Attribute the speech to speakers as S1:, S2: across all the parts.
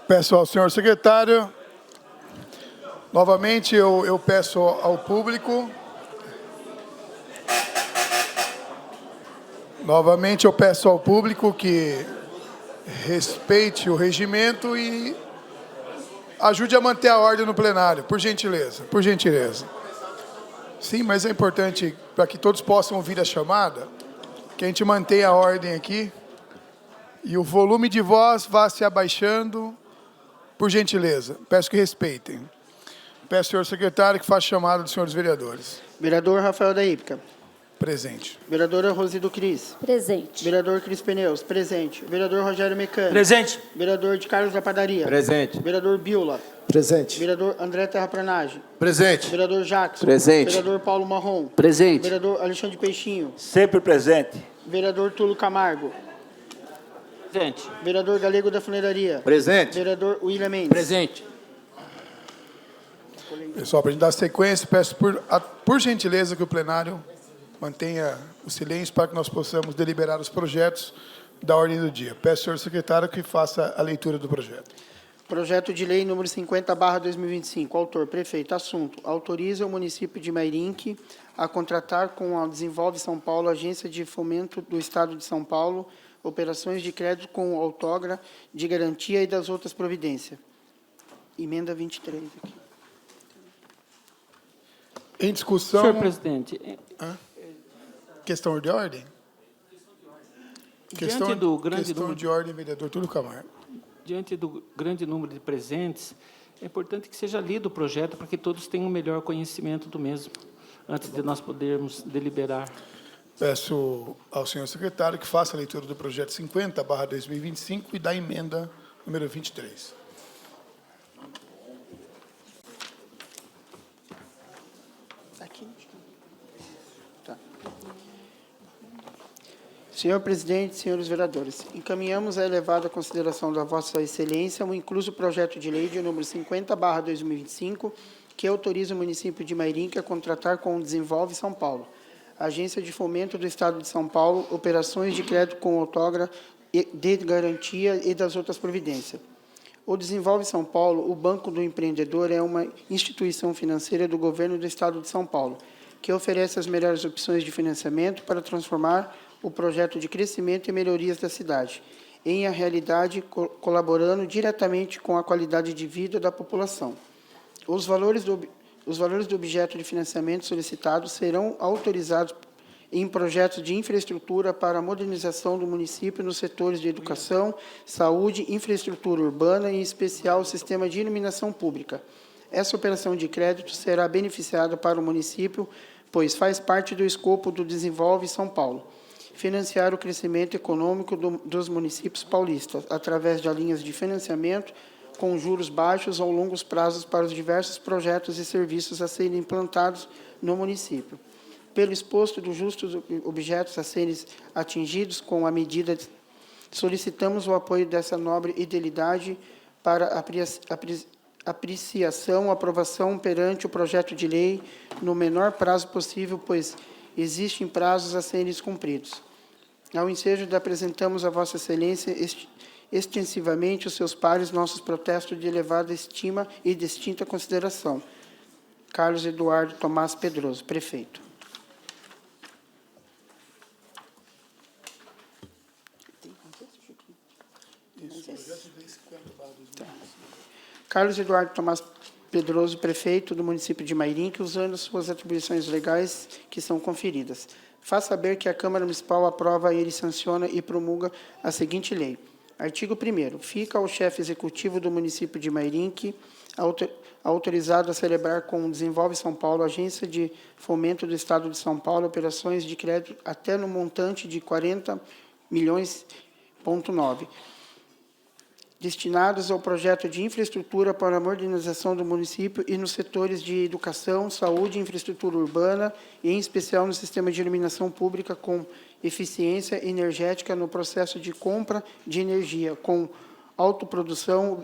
S1: Peço ao senhor secretário, novamente eu peço ao público, que respeite o regimento e ajude a manter a ordem no plenário, por gentileza, por gentileza. Sim, mas é importante, para que todos possam ouvir a chamada, que a gente mantenha a ordem aqui e o volume de voz vá se abaixando, por gentileza. Peço que respeitem. Peço ao senhor secretário que faça chamada dos senhores vereadores.
S2: Vereador Rafael da Ípica.
S1: Presente.
S2: Vereadora Rosido Cris.
S3: Presente.
S2: Vereador Cris Pneus. Presente. Vereador Rogério Mecânico.
S4: Presente.
S2: Vereador de Carlos da Padaria.
S4: Presente.
S2: Vereador Biola.
S5: Presente.
S2: Vereador André Terraplanagem.
S4: Presente.
S2: Vereador Jackson.
S4: Presente.
S2: Vereador Paulo Marrom.
S4: Presente.
S2: Vereador Alexandre Peixinho.
S4: Sempre presente.
S2: Vereador Túlio Camargo.
S4: Presente.
S2: Vereador Galego da Funeraria.
S4: Presente.
S2: Vereador William Mendes.
S4: Presente.
S1: Pessoal, para a gente dar sequência, peço por gentileza que o plenário mantenha o silêncio para que nós possamos deliberar os projetos da ordem do dia. Peço ao senhor secretário que faça a leitura do projeto.
S2: Projeto de lei número 50/2025. Autor, prefeito. Assunto: autoriza o município de Mairinque a contratar com a Desenvolve São Paulo, Agência de Fomento do Estado de São Paulo, operações de crédito com outorga de garantia e das outras providências. Emenda 23 aqui.
S1: Em discussão...
S6: Senhor presidente,
S1: Questão de ordem?
S6: diante do grande
S1: Questão
S6: número,
S1: de ordem, vereador Túlio Camargo.
S6: diante do grande número de presentes, é importante que seja lido o projeto para que todos tenham um melhor conhecimento do mesmo, antes de nós podermos deliberar.
S1: Peço ao senhor secretário que faça a leitura do projeto 50/2025 e da emenda número 23.
S2: Aqui. Tá. Senhor presidente, senhores vereadores, encaminhamos à elevada consideração da Vossa Excelência o incluso projeto de lei de número 50/2025, que autoriza o município de Mairinque a contratar com o Desenvolve São Paulo, Agência de Fomento do Estado de São Paulo, operações de crédito com outorga de garantia e das outras providências. O Desenvolve São Paulo, o Banco do Empreendedor, é uma instituição financeira do governo do Estado de São Paulo, que oferece as melhores opções de financiamento para transformar o projeto de crescimento e melhorias da cidade em a realidade, colaborando diretamente com a qualidade de vida da população. Os valores do objeto de financiamento solicitado serão autorizados em projetos de infraestrutura para a modernização do município nos setores de educação, saúde, infraestrutura urbana e, em especial, o sistema de iluminação pública. Essa operação de crédito será beneficiada para o município, pois faz parte do escopo do Desenvolve São Paulo, financiar o crescimento econômico dos municípios paulistas, através de linhas de financiamento com juros baixos ou longos prazos para os diversos projetos e serviços a serem implantados no município. Pelo exposto dos justos objetos a serem atingidos com a medida, solicitamos o apoio dessa nobre idealidade para apreciação, aprovação perante o projeto de lei no menor prazo possível, pois existem prazos a serem cumpridos. Ao ensejo, apresentamos a Vossa Excelência extensivamente os seus pares nossos protestos de elevada estima e distinta consideração. Carlos Eduardo Tomás Pedroso, prefeito. Carlos Eduardo Tomás Pedroso, prefeito do município de Mairinque, usando suas atribuições legais que são conferidas. Faz saber que a Câmara Municipal aprova, ele sanciona e promulga a seguinte lei. Artigo 1º. Fica ao chefe executivo do município de Mairinque autorizado a celebrar com o Desenvolve São Paulo, Agência de Fomento do Estado de São Paulo, operações de crédito até no montante de 40,9 milhões, destinados ao projeto de infraestrutura para a modernização do município e nos setores de educação, saúde, infraestrutura urbana e, em especial, no sistema de iluminação pública com eficiência energética no processo de compra de energia, com autoprodução,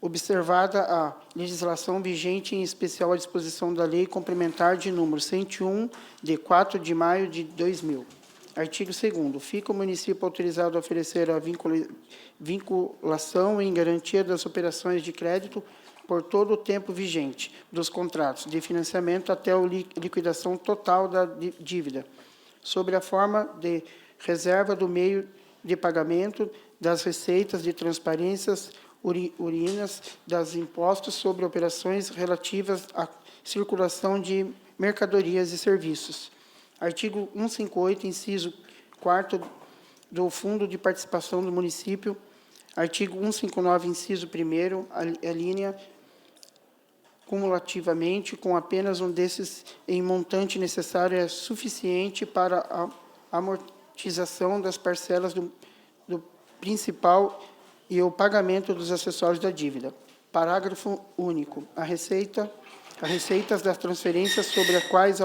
S2: observada a legislação vigente, em especial a disposição da Lei Complementar de número 101, de 4 de maio de 2000. Artigo 2º. Fica o município autorizado a oferecer a vinculação em garantia das operações de crédito por todo o tempo vigente dos contratos de financiamento até a liquidação total da dívida, sob a forma de reserva do meio de pagamento das receitas de transparências urinas das impostos sobre operações relativas à circulação de mercadorias e serviços. Artigo 158, inciso 4º do Fundo de Participação do Município. Artigo 159, inciso 1º, a linha cumulativamente com apenas um desses em montante necessário é suficiente para a amortização das parcelas do principal e o pagamento dos acessórios da dívida. Parágrafo único. As receitas das transferências sobre as quais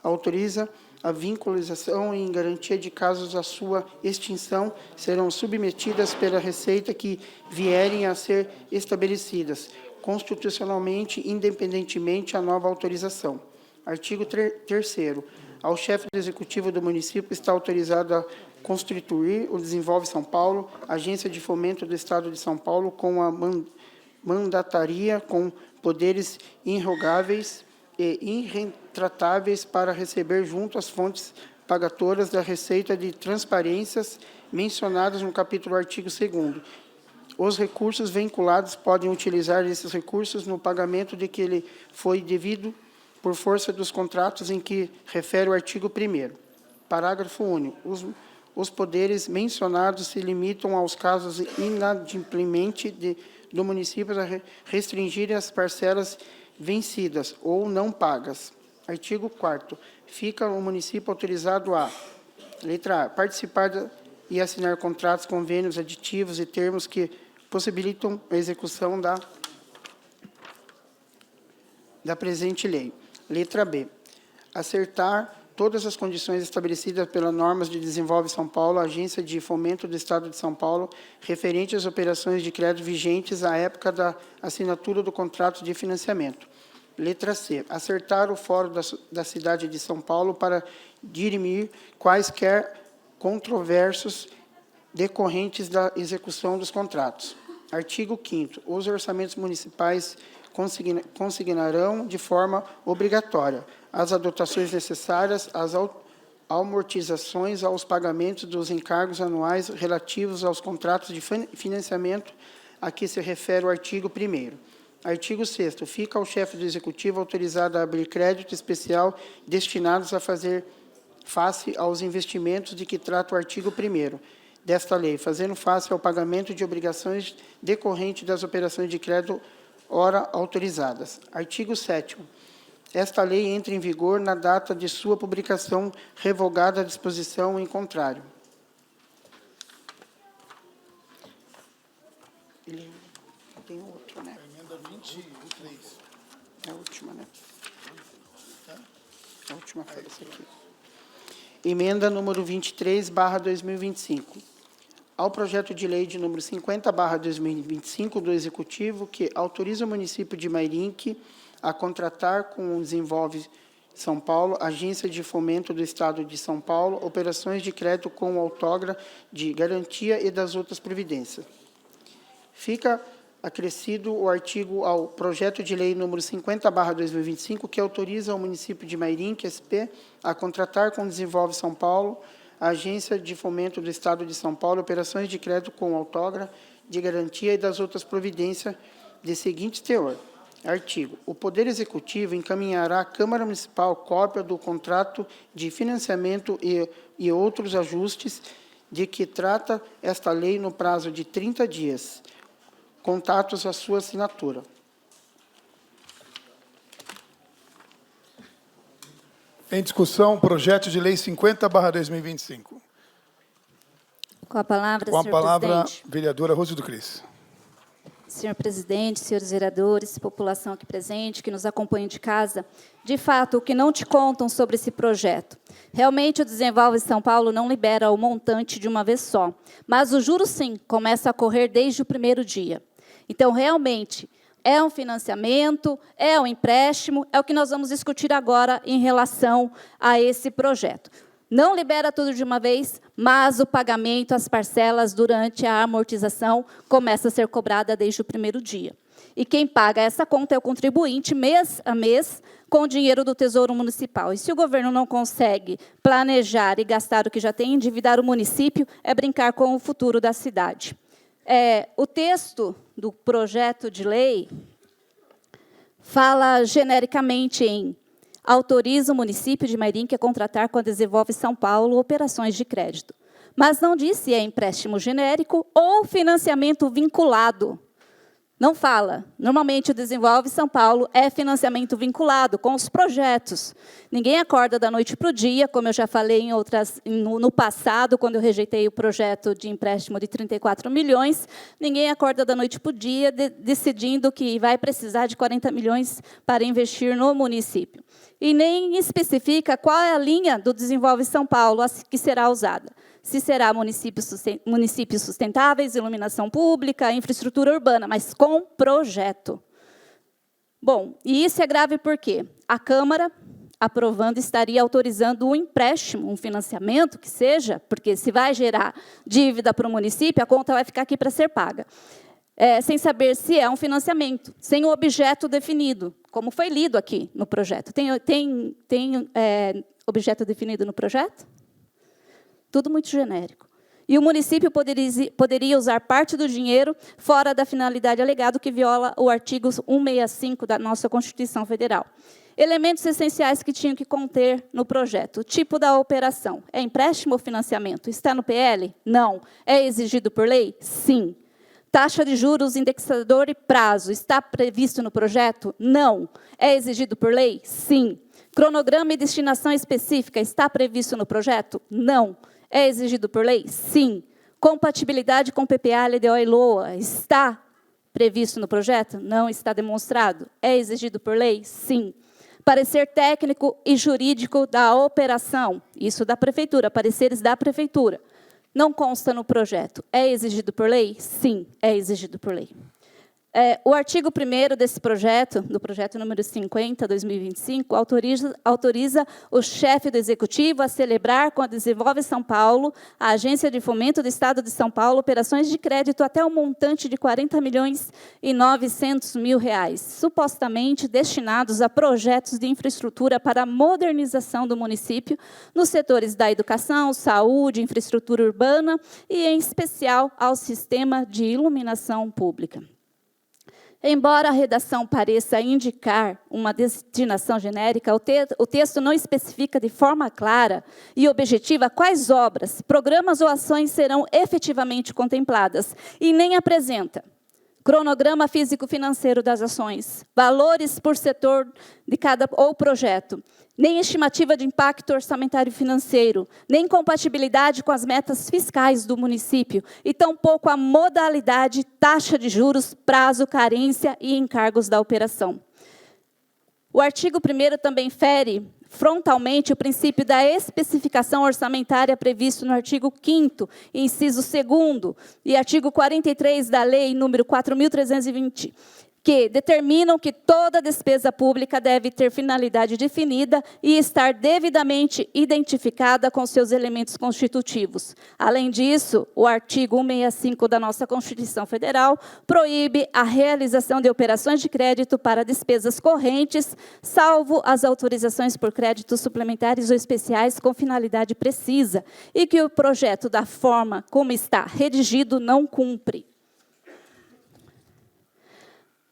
S2: autoriza a vinculação em garantia de casos a sua extinção serão submetidas pela Receita que vierem a ser estabelecidas constitucionalmente, independentemente à nova autorização. Artigo 3º. Ao chefe do Executivo do município está autorizado a constituir o Desenvolve São Paulo, agência de fomento do Estado de São Paulo, com a mandataria com poderes irrogáveis e irretratáveis para receber junto às fontes pagatoras da Receita de transparências mencionadas no capítulo artigo 2º. Os recursos vinculados podem utilizar esses recursos no pagamento de que lhe foi devido por força dos contratos em que refere o artigo 1º. Parágrafo único. Os poderes mencionados se limitam aos casos inadimplente do município a restringir as parcelas vencidas ou não pagas. Artigo 4º. Fica o município autorizado a, letra A, participar e assinar contratos, convênios, aditivos e termos que possibilitam a execução da presente lei. Letra B. Acertar todas as condições estabelecidas pelas normas de Desenvolve São Paulo, Agência de Fomento do Estado de São Paulo, referente às operações de crédito vigentes à época da assinatura do contrato de financiamento. Letra C. Acertar o Fórum da cidade de São Paulo para dirimir quaisquer controvérsios decorrentes da execução dos contratos. Artigo 5º. Os orçamentos municipais consignarão de forma obrigatória as adotações necessárias às amortizações aos pagamentos dos encargos anuais relativos aos contratos de financiamento a que se refere o artigo 1º. Artigo 6º. Fica ao chefe do Executivo autorizado a abrir crédito especial destinados a fazer face aos investimentos de que trata o artigo 1º desta lei, fazendo face ao pagamento de obrigações decorrentes das operações de crédito ora autorizadas. Artigo 7º. Esta lei entra em vigor na data de sua publicação, revogada a disposição em contrário. Ele tem outro, né?
S1: Emenda 23.
S2: É a última, né? A última foi essa aqui. Emenda número 23/2025. Ao projeto de lei de número 50/2025 do Executivo, que autoriza o município de Mairinque a contratar com o Desenvolve São Paulo, Agência de Fomento do Estado de São Paulo, operações de crédito com outorga de garantia e das outras providências. Fica acrescido o artigo ao projeto de lei número 50/2025, que autoriza o município de Mairinque, SP, a contratar com o Desenvolve São Paulo, a Agência de Fomento do Estado de São Paulo, operações de crédito com outorga de garantia e das outras providências de seguinte teor. Artigo. O Poder Executivo encaminhará à Câmara Municipal cópia do contrato de financiamento e outros ajustes de que trata esta lei no prazo de 30 dias, contatos à sua assinatura.
S1: Em discussão, projeto de lei 50/2025.
S3: Com a palavra,
S1: Com a
S3: senhor
S1: palavra,
S3: presidente.
S1: vereadora Rose do Cris.
S3: Senhor presidente, senhores vereadores, população aqui presente, que nos acompanha de casa, de fato, o que não te contam sobre esse projeto? Realmente, o Desenvolve São Paulo não libera o montante de uma vez só, mas o juro, sim, começa a correr desde o primeiro dia. Então, realmente, é um financiamento, é um empréstimo, é o que nós vamos discutir agora em relação a esse projeto. Não libera tudo de uma vez, mas o pagamento, as parcelas durante a amortização começa a ser cobrada desde o primeiro dia. E quem paga essa conta é o contribuinte, mês a mês, com o dinheiro do Tesouro Municipal. E se o governo não consegue planejar e gastar o que já tem, endividar o município é brincar com o futuro da cidade. O texto do projeto de lei fala genericamente em autoriza o município de Mairinque a contratar com a Desenvolve São Paulo operações de crédito. Mas não diz se é empréstimo genérico ou financiamento vinculado. Não fala. Normalmente, o Desenvolve São Paulo é financiamento vinculado com os projetos. Ninguém acorda da noite para o dia, como eu já falei no passado, quando eu rejeitei o projeto de empréstimo de 34 milhões, ninguém acorda da noite para o dia decidindo que vai precisar de 40 milhões para investir no município. E nem especifica qual é a linha do Desenvolve São Paulo que será usada. Se será municípios sustentáveis, iluminação pública, infraestrutura urbana, mas com projeto. Bom, e isso é grave por quê? A Câmara, aprovando, estaria autorizando um empréstimo, um financiamento, que seja, porque se vai gerar dívida para o município, a conta vai ficar aqui para ser paga. Sem saber se é um financiamento, sem o objeto definido, como foi lido aqui no projeto. Tem objeto definido no projeto? Tudo muito genérico. E o município poderia usar parte do dinheiro fora da finalidade alegada, que viola o artigo 165 da nossa Constituição Federal. Elementos essenciais que tinham que conter no projeto. O tipo da operação. É empréstimo ou financiamento? Está no PL? Não. É exigido por lei? Sim. Taxa de juros, indexador e prazo. Está previsto no projeto? Não. É exigido por lei? Sim. Cronograma e destinação específica. Está previsto no projeto? Não. É exigido por lei? Sim. Compatibilidade com PPA, LDO e LOA está previsto no projeto? Não está demonstrado. É exigido por lei? Sim. Parecer técnico e jurídico da operação. Isso da prefeitura, pareceres da prefeitura. Não consta no projeto. É exigido por lei? Sim, é exigido por lei. O artigo 1º desse projeto, do projeto número 50, 2025, autoriza o chefe do Executivo a celebrar com a Desenvolve São Paulo, a Agência de Fomento do Estado de São Paulo, operações de crédito até um montante de 40 milhões e 900 mil reais, supostamente destinados a projetos de infraestrutura para a modernização do município nos setores da educação, saúde, infraestrutura urbana e, em especial, ao sistema de iluminação pública. Embora a redação pareça indicar uma destinação genérica, o texto não especifica de forma clara e objetiva quais obras, programas ou ações serão efetivamente contempladas e nem apresenta cronograma físico-financeiro das ações, valores por setor de cada ou projeto, nem estimativa de impacto orçamentário financeiro, nem compatibilidade com as metas fiscais do município, e tampouco a modalidade, taxa de juros, prazo, carência e encargos da operação. O artigo 1º também fere frontalmente o princípio da especificação orçamentária previsto no artigo 5º, inciso 2º, e artigo 43 da Lei número 4.320, que determinam que toda despesa pública deve ter finalidade definida e estar devidamente identificada com seus elementos constitutivos. Além disso, o artigo 165 da nossa Constituição Federal proíbe a realização de operações de crédito para despesas correntes, salvo as autorizações por créditos suplementares ou especiais com finalidade precisa, e que o projeto, da forma como está redigido, não cumpre.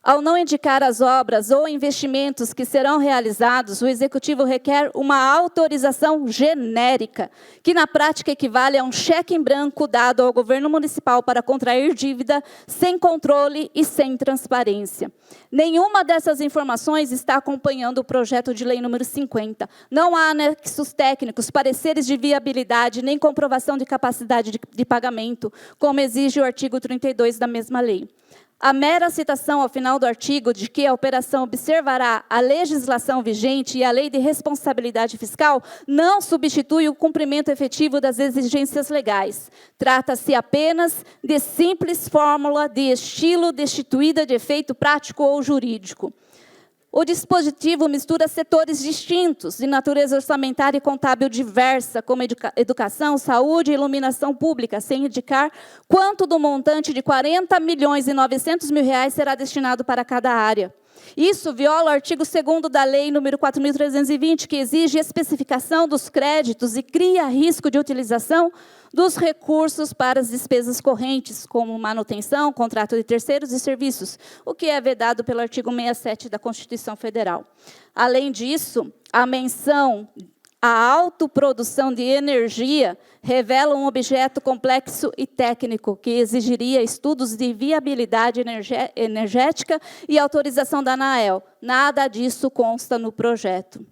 S3: Ao não indicar as obras ou investimentos que serão realizados, o Executivo requer uma autorização genérica, que na prática equivale a um cheque em branco dado ao governo municipal para contrair dívida sem controle e sem transparência. Nenhuma dessas informações está acompanhando o projeto de lei número 50. Não há anexos técnicos, pareceres de viabilidade, nem comprovação de capacidade de pagamento, como exige o artigo 32 da mesma lei. A mera citação ao final do artigo de que a operação observará a legislação vigente e a lei de responsabilidade fiscal não substitui o cumprimento efetivo das exigências legais. Trata-se apenas de simples fórmula de estilo destituída de efeito prático ou jurídico. O dispositivo mistura setores distintos, de natureza orçamentária e contábil diversa, como educação, saúde e iluminação pública, sem indicar quanto do montante de 40.900.000 reais será destinado para cada área. Isso viola o artigo 2º da Lei nº 4.320, que exige especificação dos créditos e cria risco de utilização dos recursos para as despesas correntes, como manutenção, contrato de terceiros e serviços, o que é vedado pelo artigo 67 da Constituição Federal. Além disso, a menção à autoprodução de energia revela um objeto complexo e técnico, que exigiria estudos de viabilidade energética e autorização da ANAEL. Nada disso consta no projeto.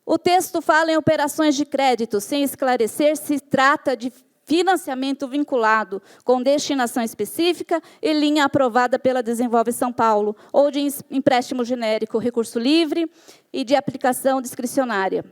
S3: O texto fala em operações de crédito, sem esclarecer se trata de financiamento vinculado, com destinação específica e linha aprovada pela Desenvolve São Paulo, ou de empréstimo genérico, recurso livre e de aplicação discricionária.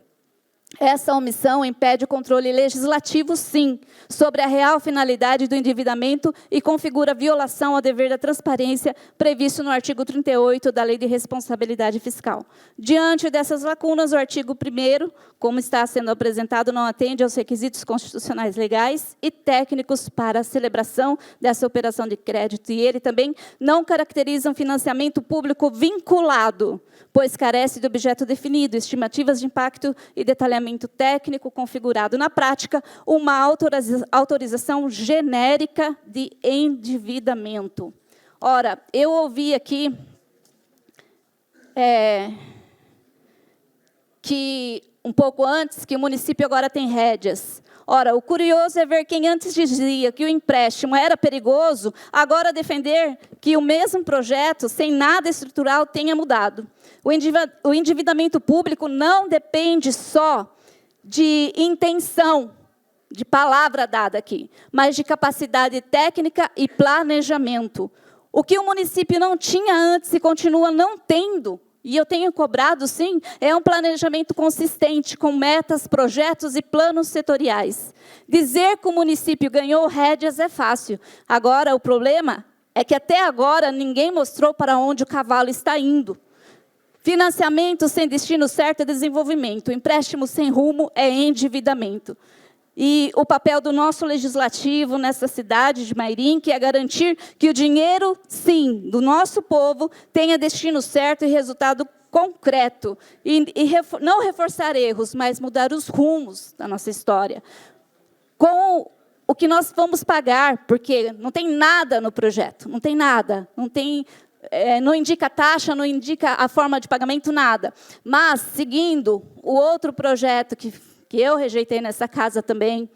S3: Essa omissão impede o controle legislativo, sim, sobre a real finalidade do endividamento e configura violação ao dever da transparência previsto no artigo 38 da Lei de Responsabilidade Fiscal. Diante dessas lacunas, o artigo 1º, como está sendo apresentado, não atende aos requisitos constitucionais legais e técnicos para a celebração dessa operação de crédito, e ele também não caracteriza um financiamento público vinculado, pois carece de objeto definido, estimativas de impacto e detalhamento técnico configurado. Na prática, uma autorização genérica de endividamento. Ora, eu ouvi aqui que, um pouco antes, que o município agora tem rédeas. Ora, o curioso é ver quem antes dizia que o empréstimo era perigoso, agora defender que o mesmo projeto, sem nada estrutural, tenha mudado. O endividamento público não depende só de intenção, de palavra dada aqui, mas de capacidade técnica e planejamento. O que o município não tinha antes e continua não tendo, e eu tenho cobrado, sim, é um planejamento consistente, com metas, projetos e planos setoriais. Dizer que o município ganhou rédeas é fácil. Agora, o problema é que, até agora, ninguém mostrou para onde o cavalo está indo. Financiamento sem destino certo é desenvolvimento. Empréstimo sem rumo é endividamento. E o papel do nosso legislativo nessa cidade de Mairinque é garantir que o dinheiro, sim, do nosso povo tenha destino certo e resultado concreto. Não reforçar erros, mas mudar os rumos da nossa história. Com o que nós vamos pagar, porque não tem nada no projeto, não tem nada, não indica taxa, não indica a forma de pagamento, nada. Mas, seguindo o outro projeto que eu rejeitei nessa casa também,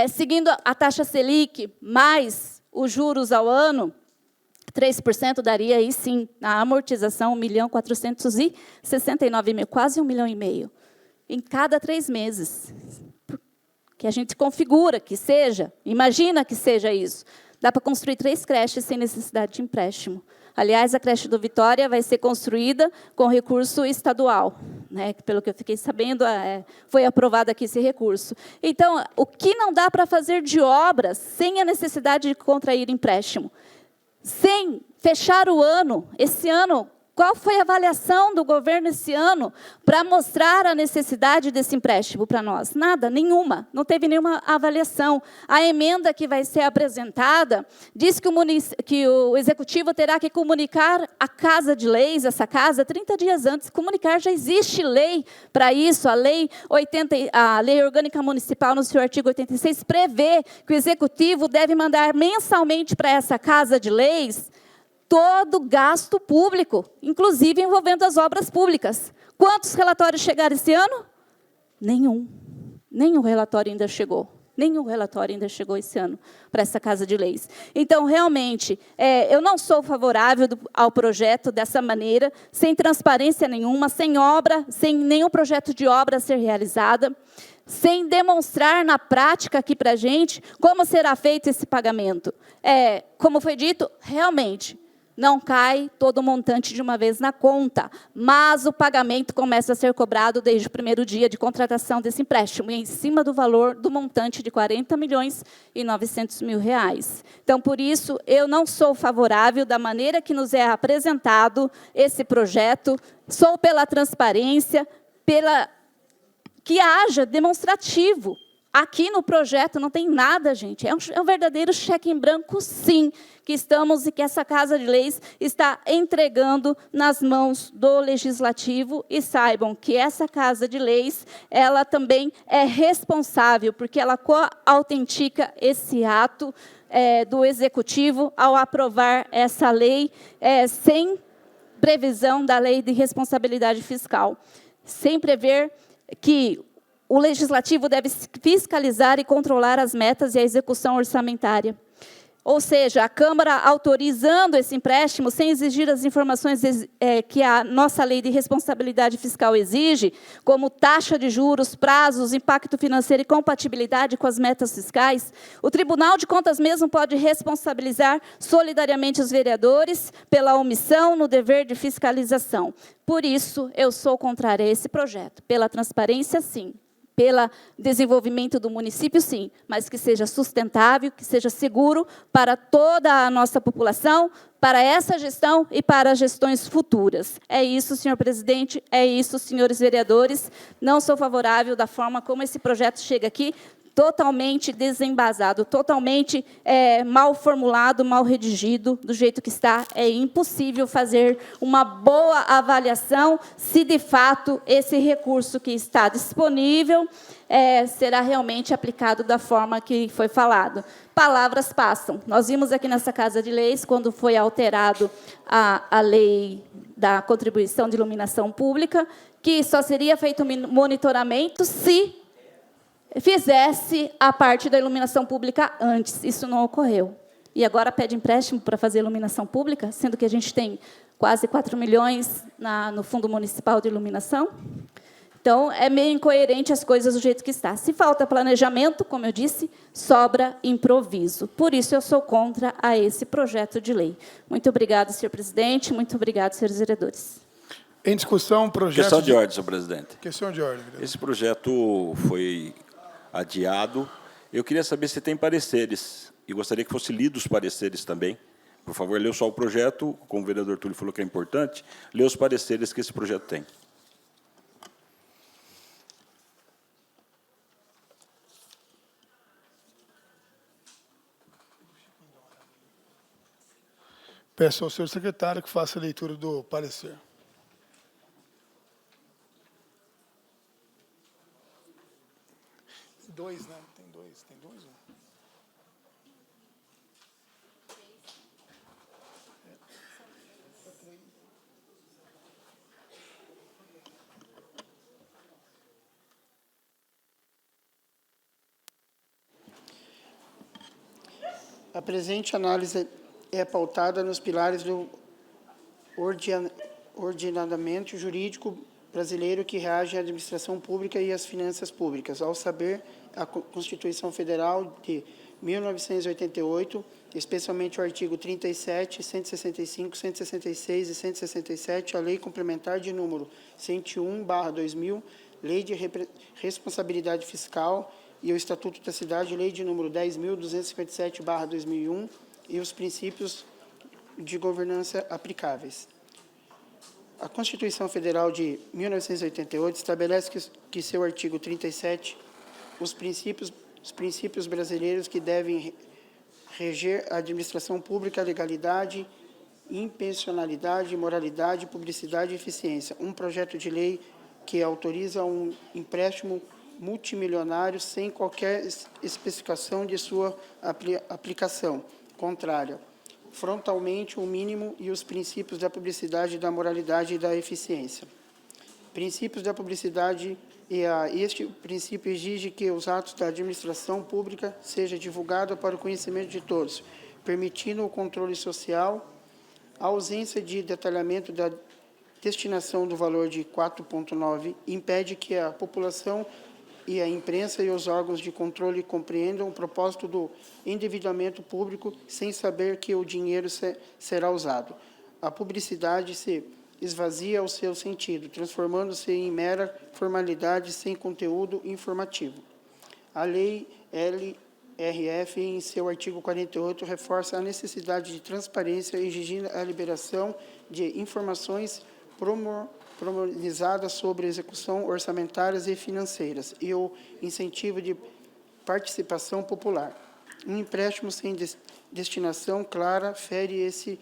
S3: seguindo a taxa Selic, mais os juros ao ano, 3% daria aí, sim, na amortização, 1.469.000, quase 1,5 milhão, em cada 3 meses. Que a gente configura que seja, imagina que seja isso. Dá para construir 3 creches sem necessidade de empréstimo. Aliás, a creche do Vitória vai ser construída com recurso estadual, né? Pelo que eu fiquei sabendo, foi aprovado aqui esse recurso. Então, o que não dá para fazer de obras sem a necessidade de contrair empréstimo? Sem fechar o ano, esse ano, qual foi a avaliação do governo esse ano para mostrar a necessidade desse empréstimo para nós? Nada, nenhuma. Não teve nenhuma avaliação. A emenda que vai ser apresentada diz que o Executivo terá que comunicar à Casa de Leis, essa casa, 30 dias antes. Comunicar, já existe lei para isso. A Lei Orgânica Municipal, no seu artigo 86, prevê que o Executivo deve mandar mensalmente para essa Casa de Leis todo gasto público, inclusive envolvendo as obras públicas. Quantos relatórios chegaram esse ano? Nenhum. Nenhum relatório ainda chegou. Nenhum relatório ainda chegou esse ano para essa Casa de Leis. Então, realmente, eu não sou favorável ao projeto dessa maneira, sem transparência nenhuma, sem obra, sem nenhum projeto de obra a ser realizada, sem demonstrar na prática aqui para a gente como será feito esse pagamento. Como foi dito, realmente, não cai todo o montante de uma vez na conta, mas o pagamento começa a ser cobrado desde o primeiro dia de contratação desse empréstimo, em cima do valor do montante de R$ 40.900.000. Então, por isso, eu não sou favorável da maneira que nos é apresentado esse projeto, sou pela transparência, pela que haja demonstrativo. Aqui no projeto não tem nada, gente. É um verdadeiro cheque em branco, sim, que estamos e que essa Casa de Leis está entregando nas mãos do Legislativo. E saibam que essa Casa de Leis, ela também é responsável, porque ela autentica esse ato do Executivo ao aprovar essa lei sem previsão da Lei de Responsabilidade Fiscal, sem prever que o Legislativo deve fiscalizar e controlar as metas e a execução orçamentária. Ou seja, a Câmara autorizando esse empréstimo sem exigir as informações que a nossa Lei de Responsabilidade Fiscal exige, como taxa de juros, prazos, impacto financeiro e compatibilidade com as metas fiscais, o Tribunal de Contas mesmo pode responsabilizar solidariamente os vereadores pela omissão no dever de fiscalização. Por isso, eu sou contrária a esse projeto. Pela transparência, sim. Pelo desenvolvimento do município, sim, mas que seja sustentável, que seja seguro para toda a nossa população, para essa gestão e para as gestões futuras. É isso, senhor presidente, é isso, senhores vereadores. Não sou favorável da forma como esse projeto chega aqui, totalmente desembasado, totalmente mal formulado, mal redigido, do jeito que está. É impossível fazer uma boa avaliação se, de fato, esse recurso que está disponível será realmente aplicado da forma que foi falado. Palavras passam. Nós vimos aqui nessa Casa de Leis, quando foi alterado a lei da contribuição de iluminação pública, que só seria feito monitoramento se fizesse a parte da iluminação pública antes. Isso não ocorreu. E agora pede empréstimo para fazer iluminação pública, sendo que a gente tem quase 4 milhões no Fundo Municipal de Iluminação. Então, é meio incoerente as coisas do jeito que está. Se falta planejamento, como eu disse, sobra improviso. Por isso, eu sou contra a esse projeto de lei. Muito obrigada, senhor presidente. Muito obrigada, senhores vereadores.
S1: Em discussão, projeto...
S4: Questão de ordem, senhor presidente.
S1: Questão de ordem. Vereador.
S4: Esse projeto foi adiado. Eu queria saber se tem pareceres, e gostaria que fossem lidos os pareceres também. Por favor, leu só o projeto, como o vereador Túlio falou que é importante, lê os pareceres que esse projeto tem.
S1: Peço ao senhor secretário que faça a leitura do parecer. Dois, né? Tem dois. Tem dois?
S2: A presente análise é pautada nos pilares do ordenamento jurídico brasileiro que rege a administração pública e as finanças públicas, ao saber a Constituição Federal de 1988, especialmente o artigo 37, 165, 166 e 167, a Lei Complementar de número 101/2000, Lei de Responsabilidade Fiscal, e o Estatuto da Cidade, Lei de número 10.257/2001, e os princípios de governança aplicáveis. A Constituição Federal de 1988 estabelece que seu artigo 37, os princípios brasileiros que devem reger a administração pública, a legalidade, impensionalidade, moralidade, publicidade e eficiência. Um projeto de lei que autoriza um empréstimo multimilionário sem qualquer especificação de sua aplicação contrária, frontalmente o mínimo e os princípios da publicidade, da moralidade e da eficiência. Princípios da publicidade este princípio exige que os atos da administração pública sejam divulgados para o conhecimento de todos, permitindo o controle social, a ausência de detalhamento da destinação do valor de 4,9 impede que a população e a imprensa e os órgãos de controle compreendam o propósito do endividamento público sem saber que o dinheiro será usado. a publicidade se esvazia o seu sentido, transformando-se em mera formalidade sem conteúdo informativo. A Lei LRF, em seu artigo 48, reforça a necessidade de transparência, exigindo a liberação de informações promonizadas sobre execução orçamentárias e financeiras e o incentivo de participação popular. Um empréstimo sem destinação clara fere esse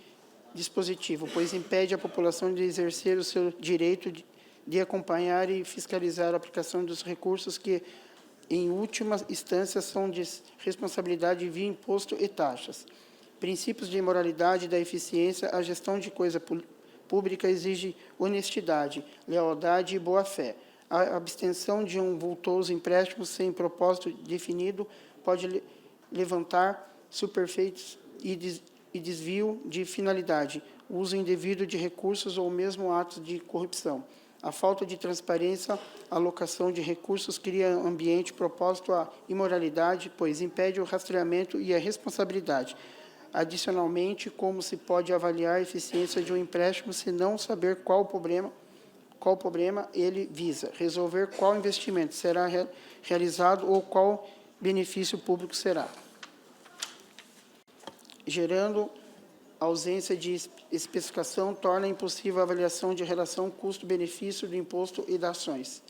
S2: dispositivo, pois impede a população de exercer o seu direito de acompanhar e fiscalizar a aplicação dos recursos que, em última instância, são de responsabilidade via imposto e taxas. Princípios de moralidade e da eficiência, a gestão de coisa pública exige honestidade, lealdade e boa-fé. A abstenção de um vultoso empréstimo sem propósito definido pode levantar superfeitos e desvio de finalidade, uso indevido de recursos ou mesmo atos de corrupção. A falta de transparência, alocação de recursos cria ambiente propósito à imoralidade, pois impede o rastreamento e a responsabilidade. Adicionalmente, como se pode avaliar a eficiência de um empréstimo se não saber qual problema ele visa, resolver qual investimento será realizado ou qual benefício público será, gerando ausência de especificação, torna impossível a avaliação de relação custo-benefício do imposto e das ações.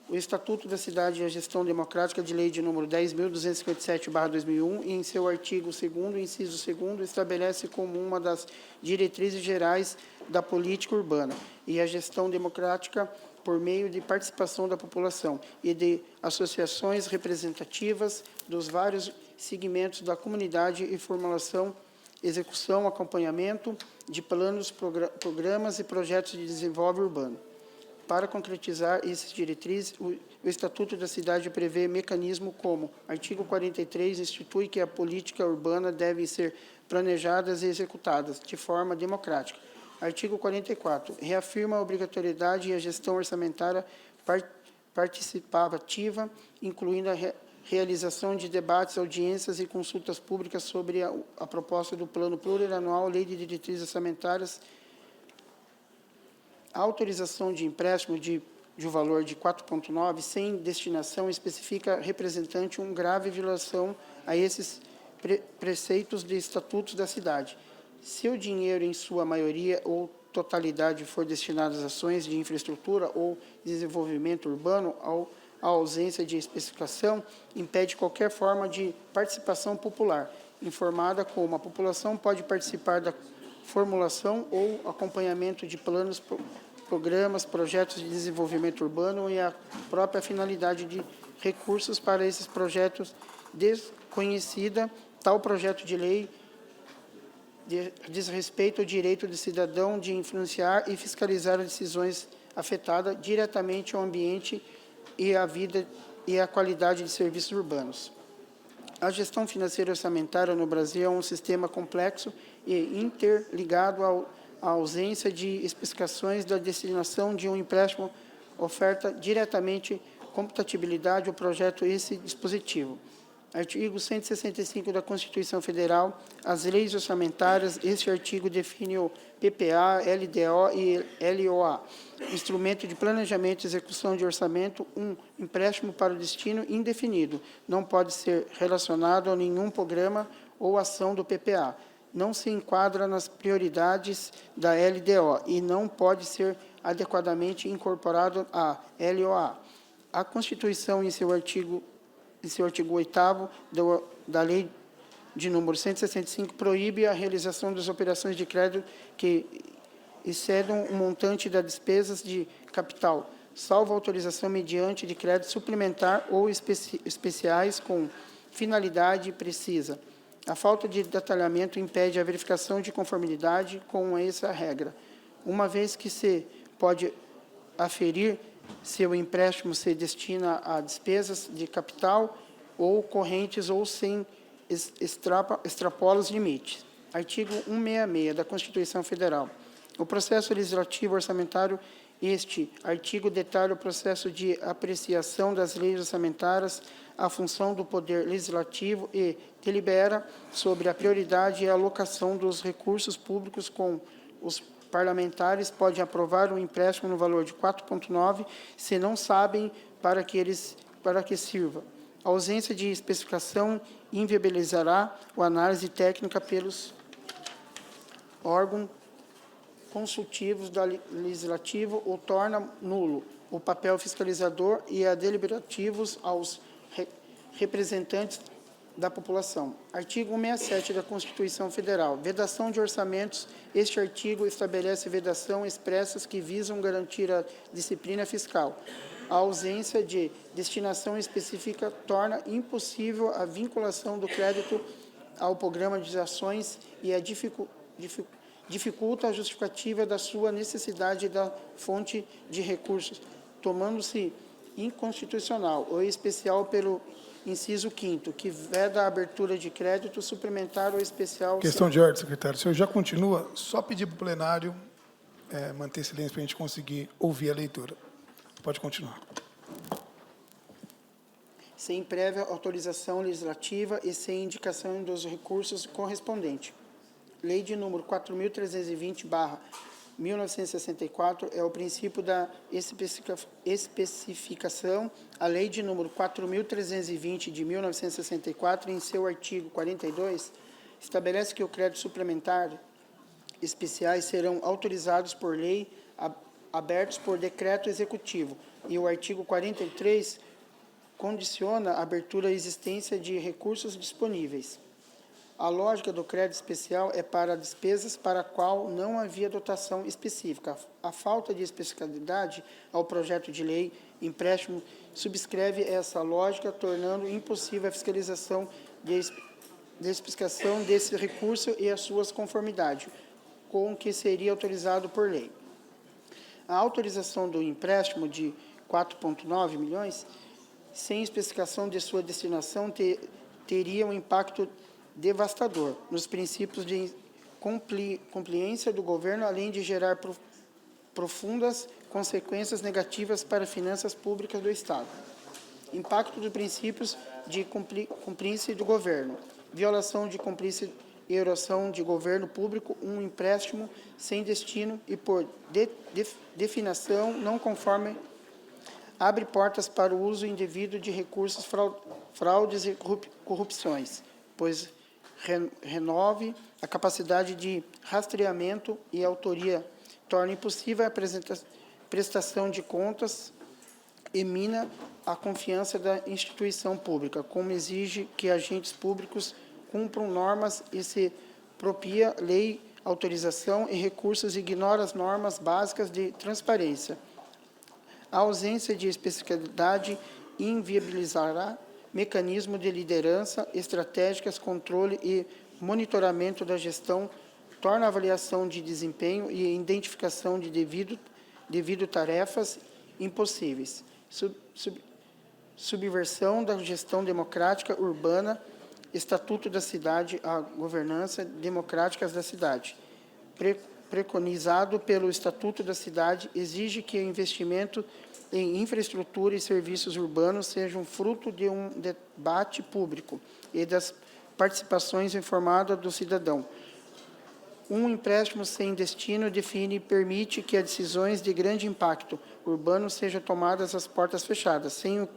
S2: O Estatuto da Cidade e a Gestão Democrática de Lei de número 10.257/2001, em seu artigo 2º, inciso 2º, estabelece como uma das diretrizes gerais da política urbana e a gestão democrática por meio de participação da população e de associações representativas dos vários segmentos da comunidade e formulação, execução, acompanhamento de planos, programas e projetos de desenvolvimento urbano. Para concretizar essas diretrizes, o Estatuto da Cidade prevê mecanismo como: artigo 43, institui que a política urbana deve ser planejadas e executadas de forma democrática. Artigo 44, reafirma a obrigatoriedade e a gestão orçamentária participativa, incluindo a realização de debates, audiências e consultas públicas sobre a proposta do Plano Plurianual, Lei de Diretrizes Orçamentárias. A autorização de empréstimo de valor de 4,9 sem destinação especifica representante uma grave violação a esses preceitos de estatutos da cidade. Se o dinheiro, em sua maioria ou totalidade, for destinado às ações de infraestrutura ou desenvolvimento urbano, a ausência de especificação impede qualquer forma de participação popular, informada como a população pode participar da formulação ou acompanhamento de planos, programas, projetos de desenvolvimento urbano e a própria finalidade de recursos para esses projetos desconhecida. Tal projeto de lei diz respeito ao direito do cidadão de influenciar e fiscalizar as decisões afetadas diretamente ao ambiente e à vida e à qualidade de serviços urbanos. A gestão financeira e orçamentária no Brasil é um sistema complexo e interligado à ausência de especificações da destinação de um empréstimo oferta diretamente compatibilidade ao projeto esse dispositivo. Artigo 165 da Constituição Federal, as leis orçamentárias, este artigo define o PPA, LDO e LOA, instrumento de planejamento e execução de orçamento, um empréstimo para o destino indefinido, não pode ser relacionado a nenhum programa ou ação do PPA, não se enquadra nas prioridades da LDO e não pode ser adequadamente incorporado à LOA. A Constituição, em seu artigo 8º da Lei de número 165, proíbe a realização das operações de crédito que excedam o montante das despesas de capital, salvo autorização mediante de crédito suplementar ou especiais com finalidade precisa. A falta de detalhamento impede a verificação de conformidade com essa regra, uma vez que se pode aferir se o empréstimo se destina a despesas de capital ou correntes ou sem extrapola os limites. Artigo 166 da Constituição Federal. O processo legislativo orçamentário, este artigo detalha o processo de apreciação das leis orçamentárias, a função do Poder Legislativo e delibera sobre a prioridade e a alocação dos recursos públicos com os parlamentares podem aprovar um empréstimo no valor de 4,9 se não sabem para que sirva. A ausência de especificação inviabilizará a análise técnica pelos órgãos consultivos do legislativo ou torna nulo o papel fiscalizador e a deliberativos aos representantes da população. Artigo 167 da Constituição Federal. Vedação de orçamentos. Este artigo estabelece vedação expressas que visam garantir a disciplina fiscal. A ausência de destinação específica torna impossível a vinculação do crédito ao programa de ações e dificulta a justificativa da sua necessidade da fonte de recursos, tomando-se inconstitucional, ou especial pelo inciso 5º, que veda a abertura de crédito suplementar ou especial...
S1: Questão de ordem, secretário. O senhor já continua? Só pedir para o plenário manter silêncio para a gente conseguir ouvir a leitura. Pode continuar.
S2: Sem prévia autorização legislativa e sem indicação dos recursos correspondentes. Lei de número 4.320/1964 é o princípio da especificação. A Lei de número 4.320 de 1964, em seu artigo 42, estabelece que o crédito suplementar especiais serão autorizados por lei, abertos por decreto executivo. E o artigo 43 condiciona a abertura à existência de recursos disponíveis. A lógica do crédito especial é para despesas para a qual não havia dotação específica. A falta de especificidade ao projeto de lei empréstimo subscreve essa lógica, tornando impossível a fiscalização de especificação desse recurso e as suas conformidades com o que seria autorizado por lei. A autorização do empréstimo de 4,9 milhões, sem especificação de sua destinação, teria um impacto devastador nos princípios de compliência do governo, além de gerar profundas consequências negativas para as finanças públicas do Estado. Impacto dos princípios de compliência do governo. Violação de compliência e erosão de governo público, um empréstimo sem destino e por definição não conforme abre portas para o uso indevido de recursos, fraudes e corrupções, pois renove a capacidade de rastreamento e autoria, torna impossível a prestação de contas e mina a confiança da instituição pública, como exige que agentes públicos cumpram normas e se propria lei, autorização e recursos, ignora as normas básicas de transparência. A ausência de especificidade inviabilizará mecanismo de liderança, estratégicas, controle e monitoramento da gestão, torna a avaliação de desempenho e identificação de devido tarefas impossíveis. Subversão da gestão democrática urbana, Estatuto da Cidade, a governança democrática da cidade. Preconizado pelo Estatuto da Cidade, exige que o investimento em infraestrutura e serviços urbanos sejam fruto de um debate público e das participações informadas do cidadão. Um empréstimo sem destino define e permite que as decisões de grande impacto urbano sejam tomadas às portas fechadas, sem o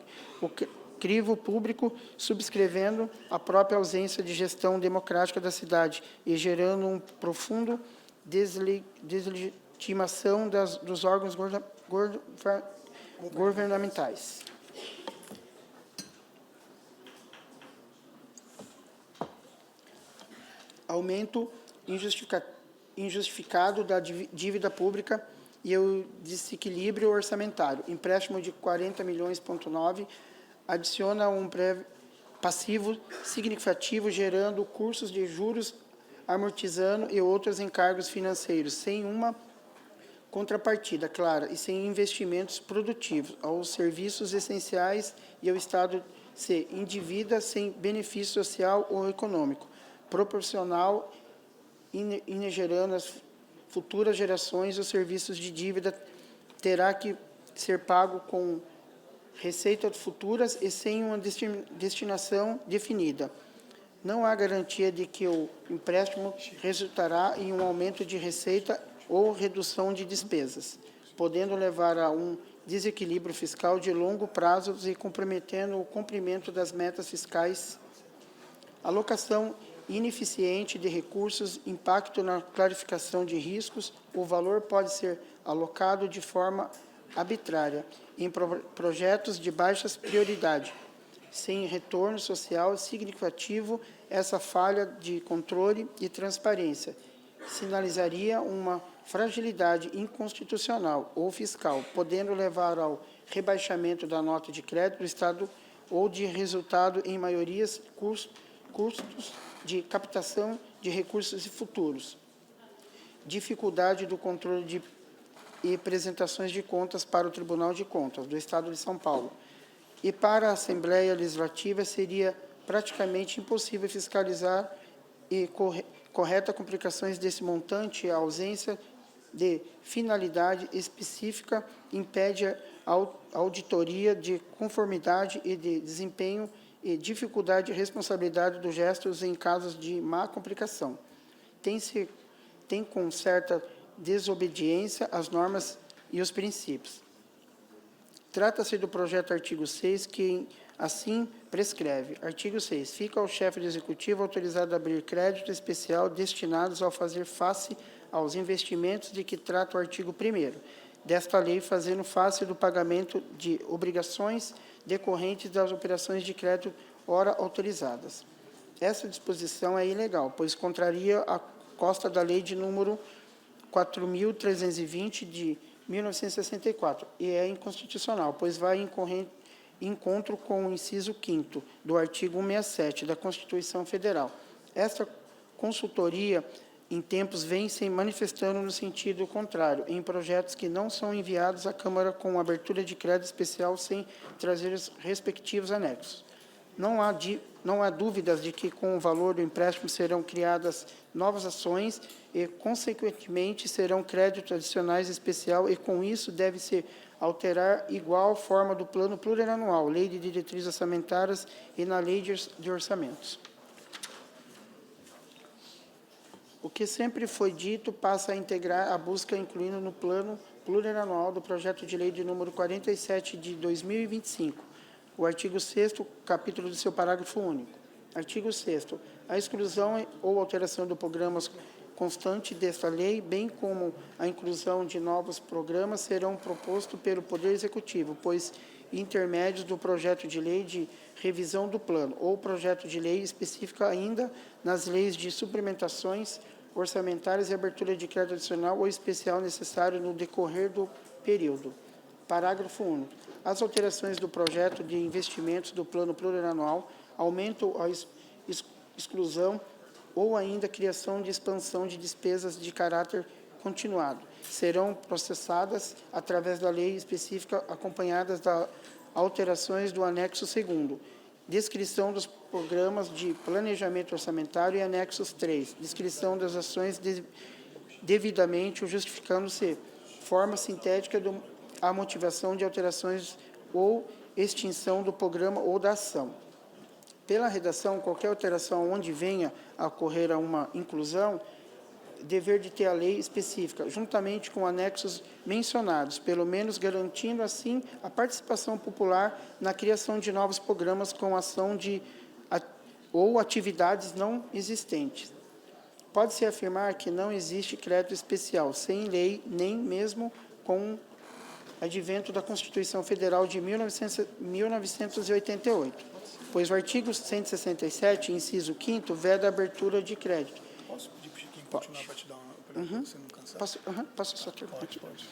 S2: crivo público subscrevendo a própria ausência de gestão democrática da cidade e gerando um profundo deslegitimação dos órgãos governamentais. Aumento injustificado da dívida pública e o desequilíbrio orçamentário. Empréstimo de 40,9 milhões, adiciona um passivo significativo, gerando custos de juros, amortizando e outros encargos financeiros, sem uma contrapartida clara e sem investimentos produtivos aos serviços essenciais e ao Estado se endivida sem benefício social ou econômico, proporcional e gerando as futuras gerações os serviços de dívida terá que ser pago com receitas futuras e sem uma destinação definida. Não há garantia de que o empréstimo resultará em um aumento de receita ou redução de despesas, podendo levar a um desequilíbrio fiscal de longo prazo e comprometendo o cumprimento das metas fiscais. Alocação ineficiente de recursos, impacto na clarificação de riscos, o valor pode ser alocado de forma arbitrária em projetos de baixa prioridade, sem retorno social significativo. Essa falha de controle e transparência sinalizaria uma fragilidade inconstitucional ou fiscal, podendo levar ao rebaixamento da nota de crédito do Estado ou de resultado em maiorias custos de captação de recursos futuros, dificuldade do controle e apresentações de contas para o Tribunal de Contas do Estado de São Paulo. E para a Assembleia Legislativa seria praticamente impossível fiscalizar e correta complicações desse montante. A ausência de finalidade específica impede a auditoria de conformidade e de desempenho e dificuldade de responsabilidade dos gestos em casos de má complicação. Tem com certa desobediência às normas e os princípios. Trata-se do projeto artigo 6, que assim prescreve. Artigo 6. Fica ao chefe do Executivo autorizado a abrir crédito especial destinados ao fazer face aos investimentos de que trata o artigo 1º desta lei, fazendo face do pagamento de obrigações decorrentes das operações de crédito ora autorizadas. Essa disposição é ilegal, pois contraria a costa da lei de número 4.320 de 1964 e é inconstitucional, pois vai em encontro com o inciso 5º do artigo 167 da Constituição Federal. Esta consultoria, em tempos, vem se manifestando no sentido contrário, em projetos que não são enviados à Câmara com abertura de crédito especial sem trazer os respectivos anexos. Não há dúvidas de que, com o valor do empréstimo, serão criadas novas ações e, consequentemente, serão créditos adicionais especial e, com isso, deve-se alterar igual forma do Plano Plurianual, Lei de Diretrizes Orçamentárias e na Lei de Orçamentos. O que sempre foi dito passa a integrar a busca, incluindo no Plano Plurianual do Projeto de Lei de número 47 de 2025, o artigo 6º, capítulo do seu parágrafo único. Artigo 6º. A exclusão ou alteração do programa constante desta lei, bem como a inclusão de novos programas, serão propostos pelo Poder Executivo, pois intermédios do projeto de lei de revisão do plano ou projeto de lei específica ainda nas leis de suplementações orçamentárias e abertura de crédito adicional ou especial necessário no decorrer do período. Parágrafo único. As alterações do projeto de investimentos do Plano Plurianual, aumento a exclusão ou ainda criação de expansão de despesas de caráter continuado, serão processadas através da lei específica, acompanhadas das alterações do anexo 2º, descrição dos programas de planejamento orçamentário e anexos 3, descrição das ações devidamente justificando-se forma sintética a motivação de alterações ou extinção do programa ou da ação. Pela redação, qualquer alteração onde venha a ocorrer uma inclusão, dever de ter a lei específica, juntamente com anexos mencionados, pelo menos garantindo, assim, a participação popular na criação de novos programas com ação ou atividades não existentes. Pode-se afirmar que não existe crédito especial sem lei, nem mesmo com advento da Constituição Federal de 1988, pois o artigo 167, inciso 5º, veda a abertura de crédito.
S1: Posso pedir para o Chiquinho continuar para te dar uma para você não cansar?
S2: Posso só terminar?
S1: Pode.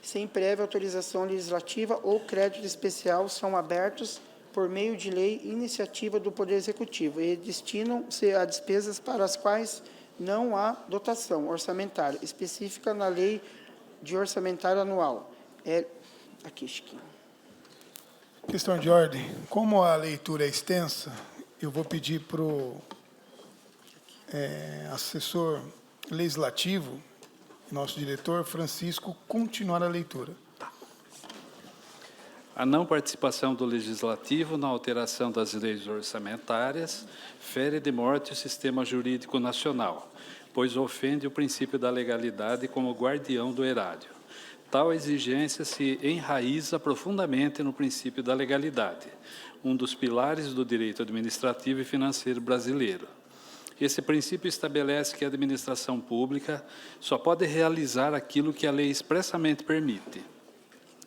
S2: Sem prévia autorização legislativa ou crédito especial são abertos por meio de lei iniciativa do Poder Executivo e destinam-se a despesas para as quais não há dotação orçamentária específica na Lei de Orçamentário Anual. Aqui, Chiquinho.
S1: Questão de ordem. Como a leitura é extensa, eu vou pedir para o assessor legislativo, nosso diretor, Francisco, continuar a leitura.
S5: A não participação do Legislativo na alteração das leis orçamentárias fere de morte o sistema jurídico nacional, pois ofende o princípio da legalidade como guardião do erário. Tal exigência se enraiza profundamente no princípio da legalidade, um dos pilares do direito administrativo e financeiro brasileiro. Esse princípio estabelece que a administração pública só pode realizar aquilo que a lei expressamente permite.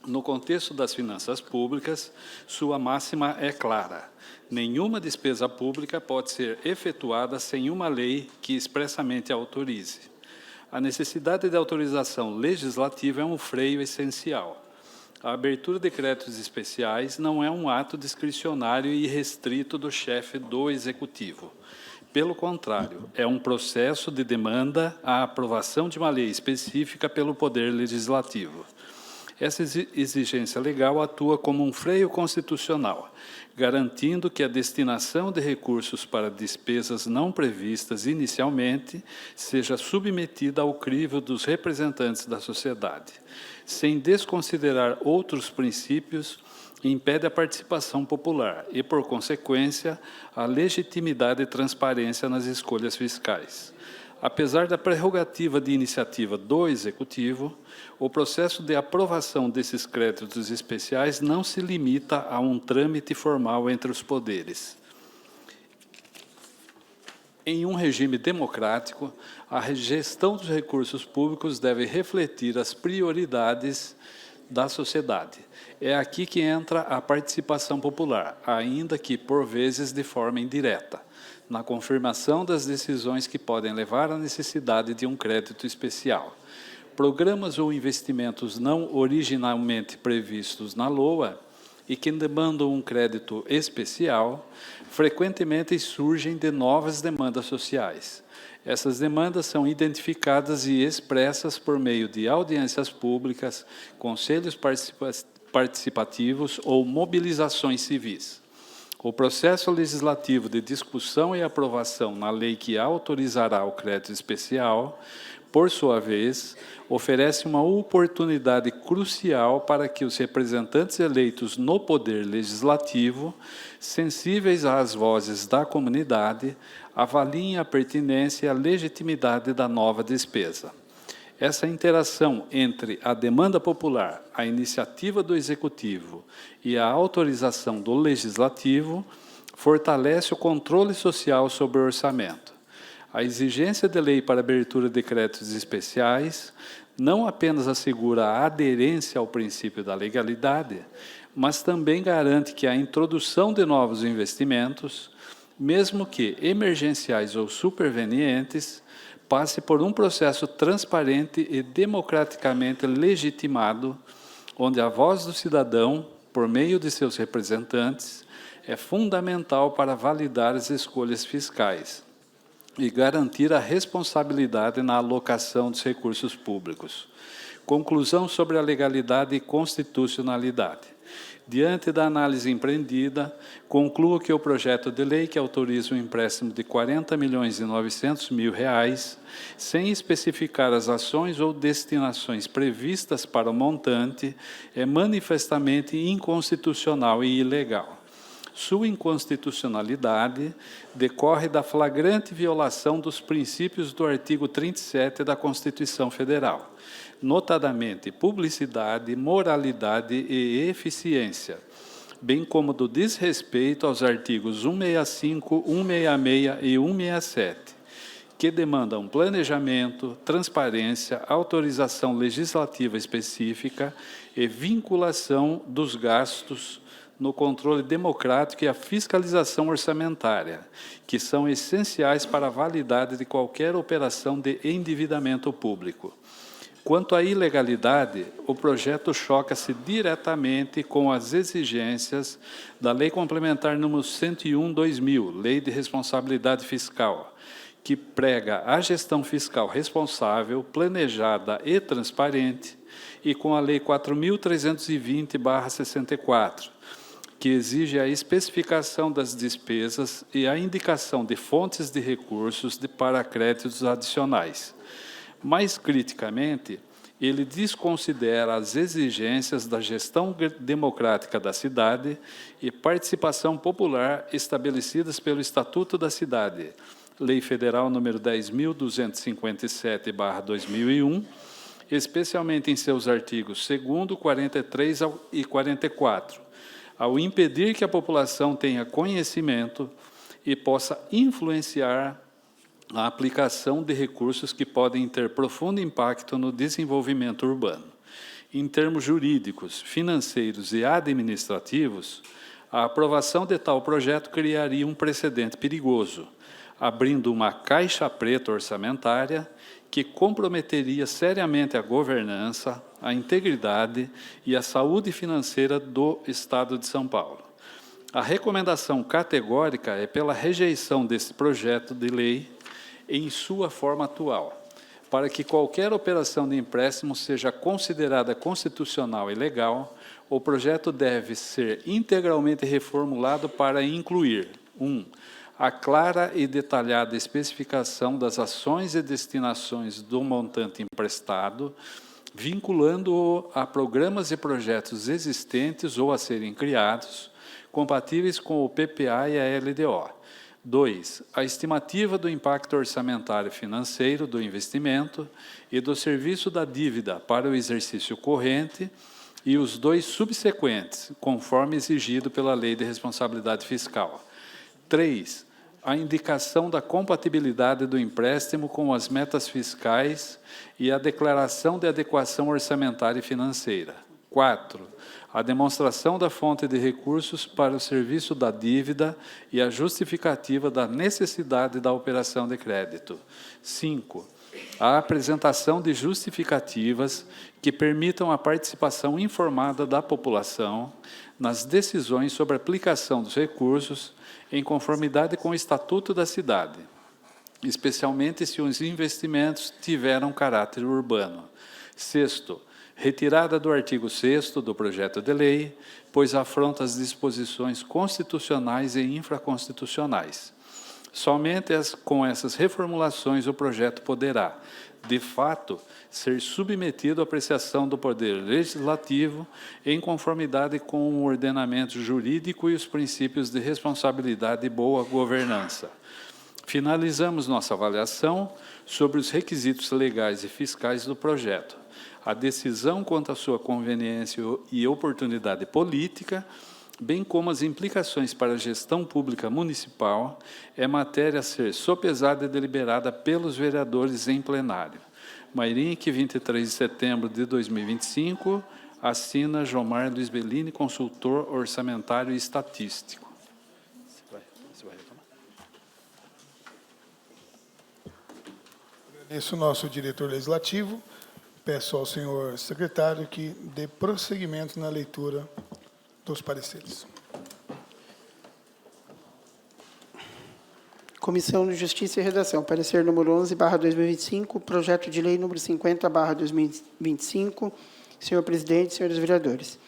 S5: No contexto das finanças públicas, sua máxima é clara: nenhuma despesa pública pode ser efetuada sem uma lei que expressamente a autorize. A necessidade de autorização legislativa é um freio essencial. A abertura de créditos especiais não é um ato discricionário e restrito do chefe do Executivo. Pelo contrário, é um processo de demanda à aprovação de uma lei específica pelo Poder Legislativo. Essa exigência legal atua como um freio constitucional, garantindo que a destinação de recursos para despesas não previstas inicialmente seja submetida ao crivo dos representantes da sociedade, sem desconsiderar outros princípios, impede a participação popular e, por consequência, a legitimidade e transparência nas escolhas fiscais. Apesar da prerrogativa de iniciativa do Executivo, o processo de aprovação desses créditos especiais não se limita a um trâmite formal entre os poderes. Em um regime democrático, a gestão dos recursos públicos deve refletir as prioridades da sociedade. É aqui que entra a participação popular, ainda que, por vezes, de forma indireta, na confirmação das decisões que podem levar à necessidade de um crédito especial. Programas ou investimentos não originalmente previstos na LOA e que demandam um crédito especial, frequentemente surgem de novas demandas sociais. Essas demandas são identificadas e expressas por meio de audiências públicas, conselhos participativos ou mobilizações civis. O processo legislativo de discussão e aprovação na lei que autorizará o crédito especial, por sua vez, oferece uma oportunidade crucial para que os representantes eleitos no Poder Legislativo, sensíveis às vozes da comunidade, avaliem a pertinência e a legitimidade da nova despesa. Essa interação entre a demanda popular, a iniciativa do Executivo e a autorização do Legislativo fortalece o controle social sobre o orçamento. A exigência de lei para abertura de créditos especiais não apenas assegura a aderência ao princípio da legalidade, mas também garante que a introdução de novos investimentos, mesmo que emergenciais ou supervenientes, passe por um processo transparente e democraticamente legitimado, onde a voz do cidadão, por meio de seus representantes, é fundamental para validar as escolhas fiscais e garantir a responsabilidade na alocação dos recursos públicos. Conclusão sobre a legalidade e constitucionalidade. Diante da análise empreendida, concluo que o projeto de lei que autoriza o empréstimo de R$ 40.900.000, sem especificar as ações ou destinações previstas para o montante, é manifestamente inconstitucional e ilegal. Sua inconstitucionalidade decorre da flagrante violação dos princípios do artigo 37 da Constituição Federal, notadamente publicidade, moralidade e eficiência, bem como do desrespeito aos artigos 165, 166 e 167, que demandam planejamento, transparência, autorização legislativa específica e vinculação dos gastos no controle democrático e a fiscalização orçamentária, que são essenciais para a validade de qualquer operação de endividamento público. Quanto à ilegalidade, o projeto choca-se diretamente com as exigências da Lei Complementar nº 101/2000, Lei de Responsabilidade Fiscal, que prega a gestão fiscal responsável, planejada e transparente, e com a Lei 4.320/64, que exige a especificação das despesas e a indicação de fontes de recursos para créditos adicionais. Mais criticamente, ele desconsidera as exigências da gestão democrática da cidade e participação popular estabelecidas pelo Estatuto da Cidade, Lei Federal número 10.257/2001, especialmente em seus artigos 2º, 43 e 44, ao impedir que a população tenha conhecimento e possa influenciar a aplicação de recursos que podem ter profundo impacto no desenvolvimento urbano. Em termos jurídicos, financeiros e administrativos, a aprovação de tal projeto criaria um precedente perigoso, abrindo uma caixa preta orçamentária que comprometeria seriamente a governança, a integridade e a saúde financeira do Estado de São Paulo. A recomendação categórica é pela rejeição desse projeto de lei em sua forma atual, para que qualquer operação de empréstimo seja considerada constitucional e legal. O projeto deve ser integralmente reformulado para incluir: 1. A clara e detalhada especificação das ações e destinações do montante emprestado, vinculando-o a programas e projetos existentes ou a serem criados, compatíveis com o PPA e a LDO. 2. A estimativa do impacto orçamentário financeiro do investimento e do serviço da dívida para o exercício corrente e os 2 subsequentes, conforme exigido pela Lei de Responsabilidade Fiscal. 3. A indicação da compatibilidade do empréstimo com as metas fiscais e a declaração de adequação orçamentária e financeira. 4. A demonstração da fonte de recursos para o serviço da dívida e a justificativa da necessidade da operação de crédito. 5. A apresentação de justificativas que permitam a participação informada da população nas decisões sobre a aplicação dos recursos em conformidade com o Estatuto da Cidade, especialmente se os investimentos tiveram caráter urbano. 6. Retirada do artigo 6º do projeto de lei, pois afronta as disposições constitucionais e infraconstitucionais. Somente com essas reformulações o projeto poderá, de fato, ser submetido à apreciação do Poder Legislativo em conformidade com o ordenamento jurídico e os princípios de responsabilidade e boa governança. Finalizamos nossa avaliação sobre os requisitos legais e fiscais do projeto. A decisão quanto à sua conveniência e oportunidade política, bem como as implicações para a gestão pública municipal, é matéria a ser sopesada e deliberada pelos vereadores em plenário. Mairink, 23 de setembro de 2025, assina Jomar Luiz Bellini, consultor orçamentário e estatístico. Você vai retomar?
S1: Agradeço o nosso diretor legislativo. Peço ao senhor secretário que dê prosseguimento na leitura dos pareceres.
S2: Comissão de Justiça e Redação. Parecer número 11/2025, projeto de lei número 50/2025. Senhor presidente, senhores vereadores.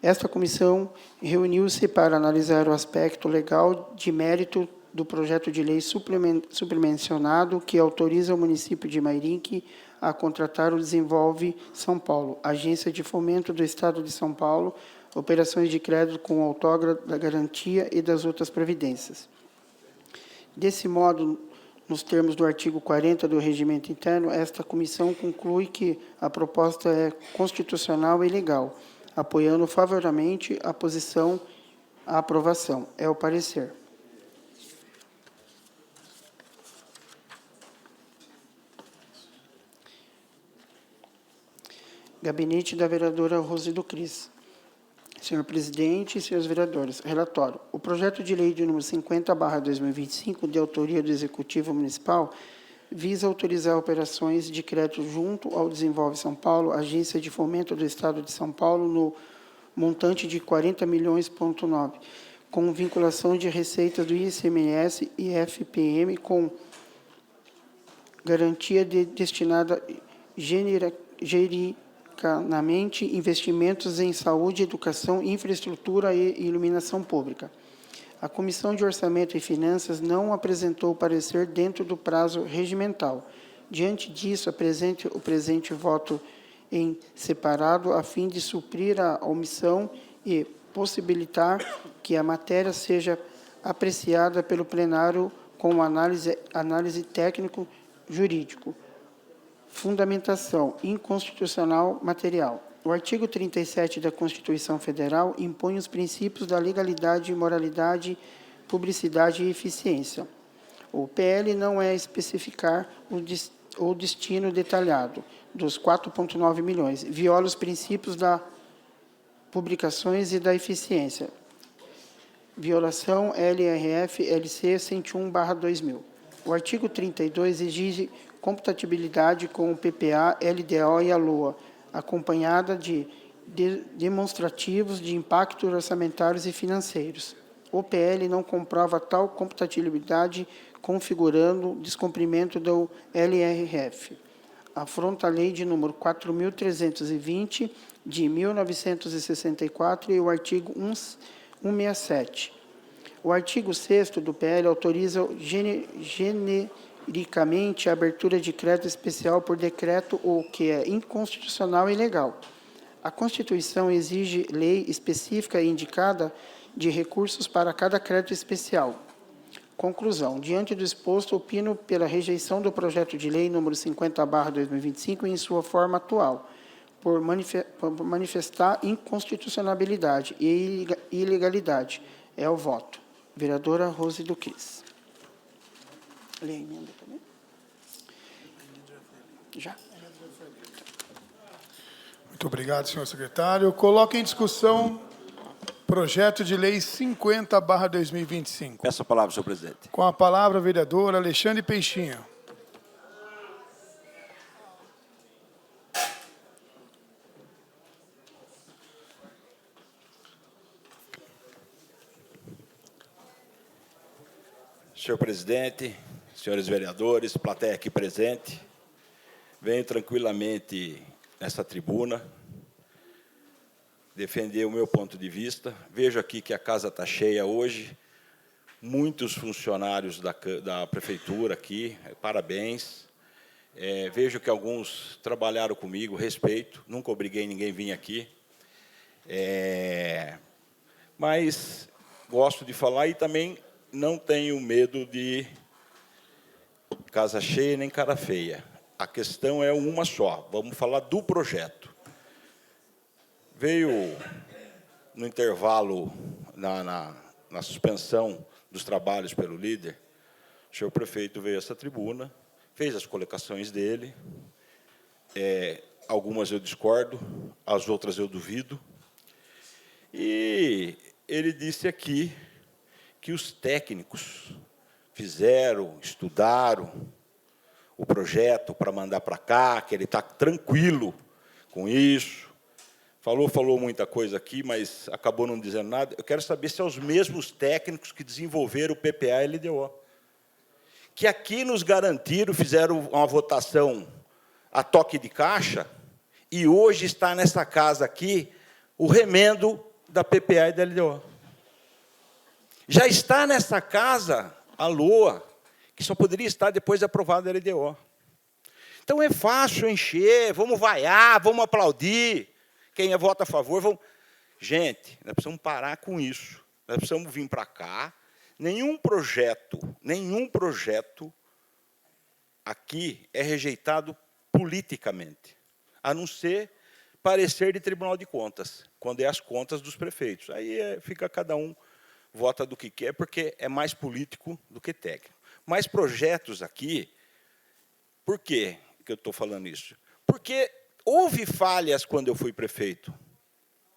S2: Esta comissão reuniu-se para analisar o aspecto legal de mérito do projeto de lei supramencionado que autoriza o município de Mairink a contratar o Desenvolve São Paulo, agência de fomento do Estado de São Paulo, operações de crédito com autógrafo da garantia e das outras providências. Desse modo, nos termos do artigo 40 do Regimento Interno, esta comissão conclui que a proposta é constitucional e legal, apoiando favoravelmente a posição à aprovação. É o parecer. Gabinete da vereadora Rosido Cris. Senhor presidente e senhores vereadores, relatório. O projeto de lei de número 50/2025, de autoria do Executivo Municipal, visa autorizar operações de crédito junto ao Desenvolve São Paulo, agência de fomento do Estado de São Paulo, no montante de 40 milhões,9, com vinculação de receitas do ICMS e FPM, com garantia destinada investimentos em saúde, educação, infraestrutura e iluminação pública. A Comissão de Orçamento e Finanças não apresentou parecer dentro do prazo regimental. Diante disso, o presente voto em separado, a fim de suprir a omissão e possibilitar que a matéria seja apreciada pelo plenário com análise técnico-jurídico. Fundamentação inconstitucional material. O artigo 37 da Constituição Federal impõe os princípios da legalidade, moralidade, publicidade e eficiência. O PL não é especificar o destino detalhado dos 4,9 milhões. Viola os princípios da publicações e da eficiência. Violação LRF LC 101/2000. O artigo 32 exige compatibilidade com o PPA, LDO e a LOA, acompanhada de demonstrativos de impactos orçamentários e financeiros. O PL não comprova tal compatibilidade, configurando descumprimento do LRF. Afronta a lei de número 4.320, de 1964, e o artigo 167. O artigo 6º do PL autoriza genericamente a abertura de crédito especial por decreto, o que é inconstitucional e ilegal. A Constituição exige lei específica e indicada de recursos para cada crédito especial. Conclusão. Diante do exposto, opino pela rejeição do projeto de lei número 50/2025 em sua forma atual, por manifestar inconstitucionalidade e ilegalidade. É o voto. Vereadora Rose do Cris. Lê a emenda também? Já.
S1: Muito obrigado, senhor secretário. Coloco em discussão projeto de lei 50/2025.
S4: Peço a palavra, senhor presidente.
S1: Com a palavra, vereador Alexandre Peixinho.
S4: Senhor presidente, senhores vereadores, plateia aqui presente, venho tranquilamente nessa tribuna defender o meu ponto de vista. Vejo aqui que a casa está cheia hoje, muitos funcionários da prefeitura aqui, parabéns. Vejo que alguns trabalharam comigo, respeito, nunca obriguei ninguém a vir aqui. Mas gosto de falar e também não tenho medo de casa cheia nem cara feia. A questão é uma só, vamos falar do projeto. Veio no intervalo, na suspensão dos trabalhos pelo líder, o senhor prefeito veio a essa tribuna, fez as colocações dele, algumas eu discordo, as outras eu duvido, e ele disse aqui que os técnicos fizeram, estudaram o projeto para mandar para cá, que ele está tranquilo com isso. Falou muita coisa aqui, mas acabou não dizendo nada. Eu quero saber se são os mesmos técnicos que desenvolveram o PPA e LDO, que aqui nos garantiram, fizeram uma votação a toque de caixa, e hoje está nessa casa aqui o remendo da PPA e da LDO. Já está nessa casa a LOA, que só poderia estar depois de aprovada a LDO. Então é fácil encher, vamos vaiar, vamos aplaudir. Quem vota a favor, vamos... Gente, nós precisamos parar com isso. Nós precisamos vir para cá. Nenhum projeto aqui é rejeitado politicamente, a não ser parecer de Tribunal de Contas, quando é as contas dos prefeitos. Aí fica cada um vota do que quer, porque é mais político do que técnico. Mas projetos aqui, por que eu estou falando isso? Porque houve falhas quando eu fui prefeito,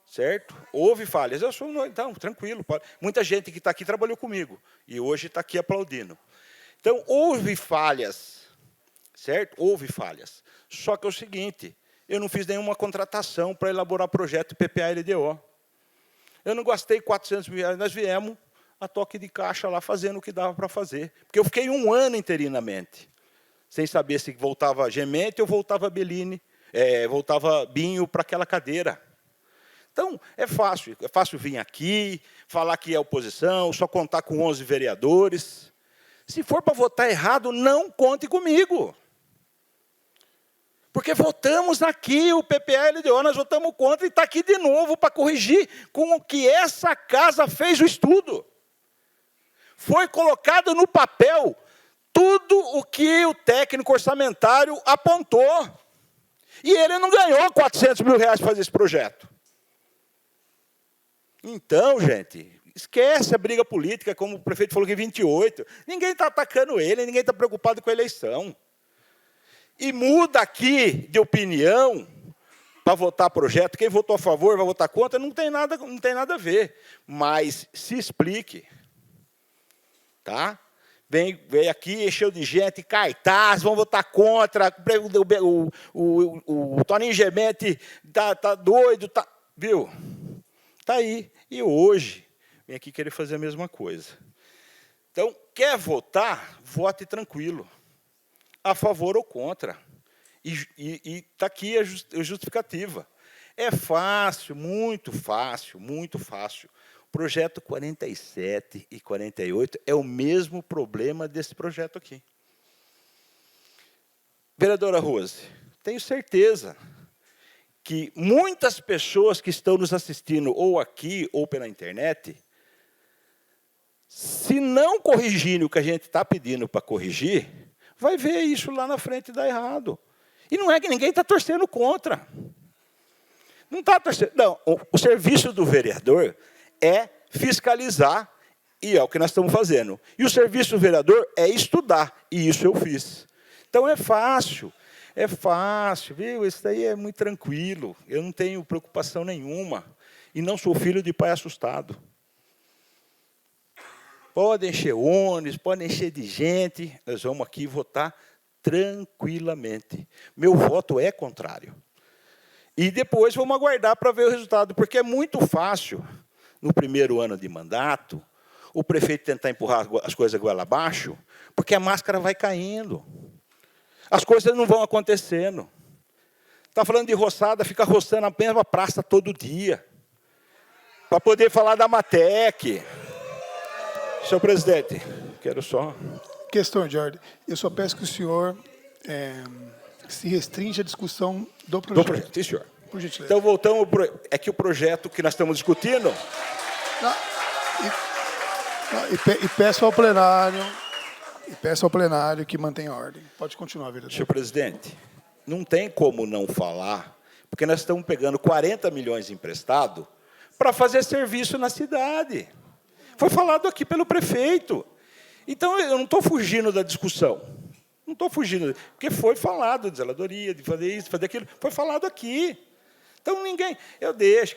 S4: certo? Houve falhas. Eu sou, então, tranquilo. Muita gente que está aqui trabalhou comigo, e hoje está aqui aplaudindo. Então, houve falhas, certo? Houve falhas. Só que é o seguinte, eu não fiz nenhuma contratação para elaborar projeto PPA e LDO. Eu não gastei 400 mil reais, nós viemos a toque de caixa lá fazendo o que dava para fazer. Porque eu fiquei 1 ano interinamente, sem saber se voltava Gemente ou voltava Bellini, voltava Binho para aquela cadeira. Então, é fácil vir aqui, falar que é oposição, só contar com 11 vereadores. Se for para votar errado, não conte comigo. Porque votamos aqui o PPA e LDO, nós votamos contra e está aqui de novo para corrigir com o que essa casa fez o estudo. Foi colocado no papel tudo o que o técnico orçamentário apontou. E ele não ganhou 400 mil reais para fazer esse projeto. Então, gente, esquece a briga política, como o prefeito falou que 28. Ninguém está atacando ele, ninguém está preocupado com a eleição. E muda aqui de opinião para votar projeto. Quem votou a favor vai votar contra, não tem nada a ver. Mas se explique. Tá? Vem aqui, encheu de gente, cartaz, vão votar contra, o Toninho Gemente tá doido, viu? Está aí. E hoje, vem aqui querer fazer a mesma coisa. Então, quer votar? Vote tranquilo. A favor ou contra. E está aqui a justificativa. É fácil, muito fácil, muito fácil. Projeto 47 e 48 é o mesmo problema desse projeto aqui. Vereadora Rose, tenho certeza que muitas pessoas que estão nos assistindo, ou aqui, ou pela internet, se não corrigirem o que a gente está pedindo para corrigir, vai ver isso lá na frente dar errado. E não é que ninguém está torcendo contra. Não está torcendo. Não, o serviço do vereador é fiscalizar, e é o que nós estamos fazendo. E o serviço do vereador é estudar, e isso eu fiz. Então, é fácil, viu? Isso daí é muito tranquilo, eu não tenho preocupação nenhuma, e não sou filho de pai assustado. Pode encher ônibus, pode encher de gente, nós vamos aqui votar tranquilamente. Meu voto é contrário. E depois vamos aguardar para ver o resultado, porque é muito fácil, no primeiro ano de mandato, o prefeito tentar empurrar as coisas goela abaixo, porque a máscara vai caindo. As coisas não vão acontecendo. Está falando de roçada, fica roçando a mesma praça todo dia, para poder falar da Matec. Senhor presidente, quero só...
S1: Questão de ordem. Eu só peço que o senhor se restringe à discussão do projeto.
S4: Do projeto, sim, senhor.
S1: Por gentileza.
S4: Então, voltamos... É que o projeto que nós estamos discutindo...
S1: E peço ao plenário que mantenha a ordem. Pode continuar, vereador.
S4: Senhor presidente, não tem como não falar, porque nós estamos pegando 40 milhões emprestado para fazer serviço na cidade. Foi falado aqui pelo prefeito. Então, eu não estou fugindo da discussão. Não estou fugindo, porque foi falado de zeladoria, de fazer isso, de fazer aquilo. Foi falado aqui. Então, ninguém... Eu deixo,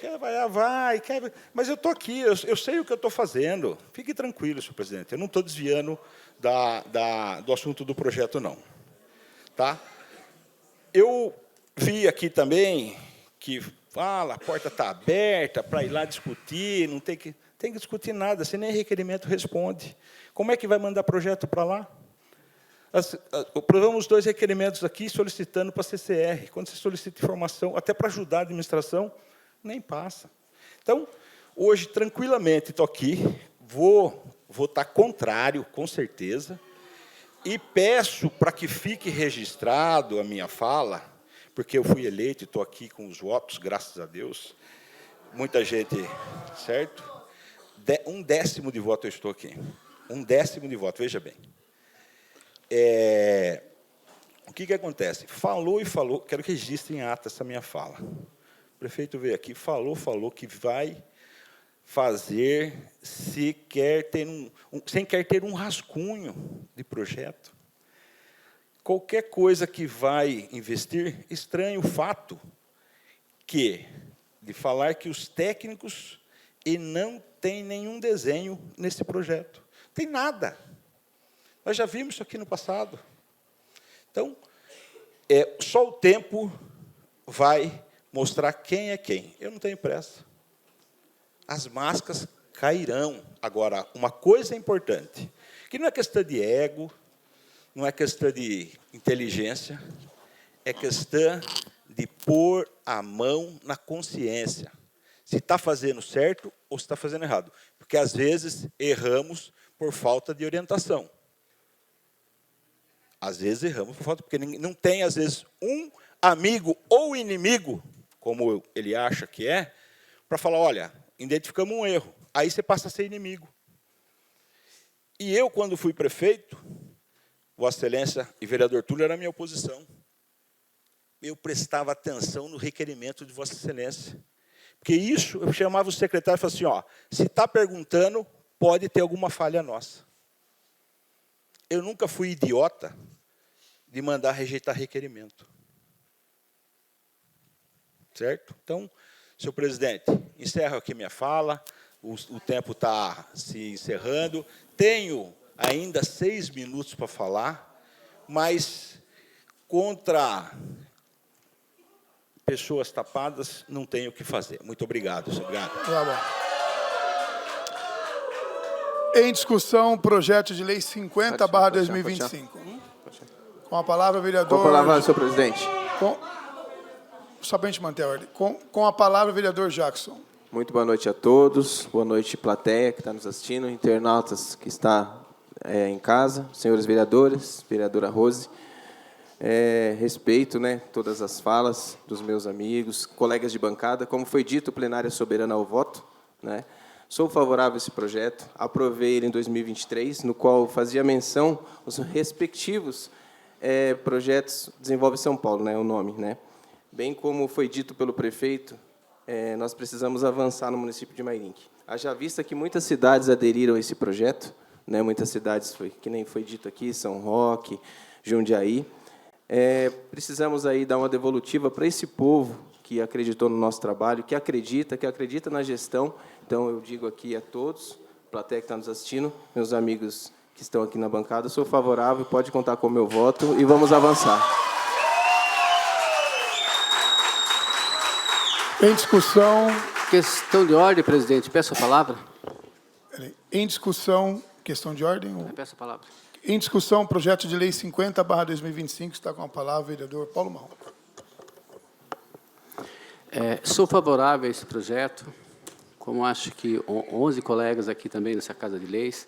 S4: mas eu estou aqui, eu sei o que eu estou fazendo. Fique tranquilo, senhor presidente. Eu não estou desviando do assunto do projeto, não. Tá? Eu vi aqui também que fala, a porta está aberta para ir lá discutir, não tem que discutir nada, se nem requerimento responde. Como é que vai mandar projeto para lá? Aprovamos 2 requerimentos aqui solicitando para a CCR. Quando você solicita informação, até para ajudar a administração, nem passa. Então, hoje, tranquilamente, estou aqui, vou votar contrário, com certeza, e peço para que fique registrado a minha fala, porque eu fui eleito e estou aqui com os votos, graças a Deus. Muita gente, certo? 1/10 de voto eu estou aqui. 1/10 de voto, veja bem. O que acontece? Falou e falou, quero que registre em ata essa minha fala. O prefeito veio aqui, falou que vai fazer sem quer ter um rascunho de projeto. Qualquer coisa que vai investir, estranho o fato de falar que os técnicos e não tem nenhum desenho nesse projeto. Tem nada. Nós já vimos isso aqui no passado. Então, só o tempo vai mostrar quem é quem. Eu não tenho pressa. As máscaras cairão. Agora, uma coisa importante, que não é questão de ego, não é questão de inteligência, é questão de pôr a mão na consciência. Se está fazendo certo ou se está fazendo errado. Porque, às vezes, erramos por falta de orientação. Às vezes erramos por falta, porque não tem, às vezes, um amigo ou inimigo, como ele acha que é, para falar, olha, identificamos um erro. Aí você passa a ser inimigo. E eu, quando fui prefeito, Vossa Excelência e vereador Túlio era a minha oposição. Eu prestava atenção no requerimento de Vossa Excelência. Porque isso, eu chamava o secretário e falava assim, ó, se está perguntando, pode ter alguma falha nossa. Eu nunca fui idiota de mandar rejeitar requerimento. Certo? Então, senhor presidente, encerro aqui minha fala, o tempo está se encerrando, tenho ainda 6 minutos para falar, mas contra pessoas tapadas não tenho o que fazer. Muito obrigado, senhor. Obrigado.
S1: Tá bom. Em discussão, projeto de lei 50/2025. Com a palavra, vereador...
S7: Com a palavra, senhor presidente.
S1: Só para a gente manter a ordem. Com a palavra, vereador Jackson.
S7: Muito boa noite a todos. Boa noite, plateia que está nos assistindo, internautas que está em casa, senhores vereadores, vereadora Rose. Respeito, né, todas as falas dos meus amigos, colegas de bancada. Como foi dito, plenária soberana ao voto, né? Sou favorável a esse projeto. Aprovei ele em 2023, no qual fazia menção aos respectivos projetos Desenvolve São Paulo, né, o nome, né? Bem como foi dito pelo prefeito, nós precisamos avançar no município de Mairinque. Haja vista que muitas cidades aderiram a esse projeto, né? Muitas cidades, que nem foi dito aqui, São Roque, Jundiaí. Precisamos aí dar uma devolutiva para esse povo que acreditou no nosso trabalho, que acredita na gestão. Então, eu digo aqui a todos, plateia que está nos assistindo, meus amigos que estão aqui na bancada, sou favorável, pode contar com o meu voto e vamos avançar.
S1: Em discussão...
S8: Questão de ordem, presidente. Peço a palavra.
S1: Em discussão... Questão de ordem?
S8: Peço a palavra.
S1: Em discussão, projeto de lei 50/2025, está com a palavra o vereador Paulo Marrom.
S8: Sou favorável a esse projeto, como acho que 11 colegas aqui também nessa Casa de Leis.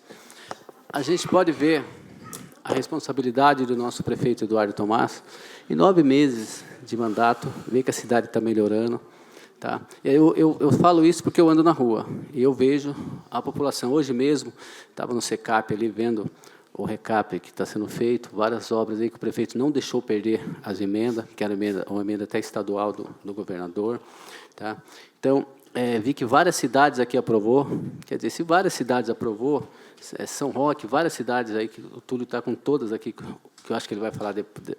S8: A gente pode ver a responsabilidade do nosso prefeito Eduardo Tomás. Em 9 meses de mandato, ver que a cidade está melhorando. Tá? Eu falo isso porque eu ando na rua e eu vejo a população. Hoje mesmo, estava no SECAP ali, vendo o recap que está sendo feito, várias obras aí que o prefeito não deixou perder as emendas, que era uma emenda até estadual do governador. Tá? Então, vi que várias cidades aqui aprovou, quer dizer, se várias cidades aprovou, São Roque, várias cidades aí, que o Túlio está com todas aqui, que eu acho que ele vai falar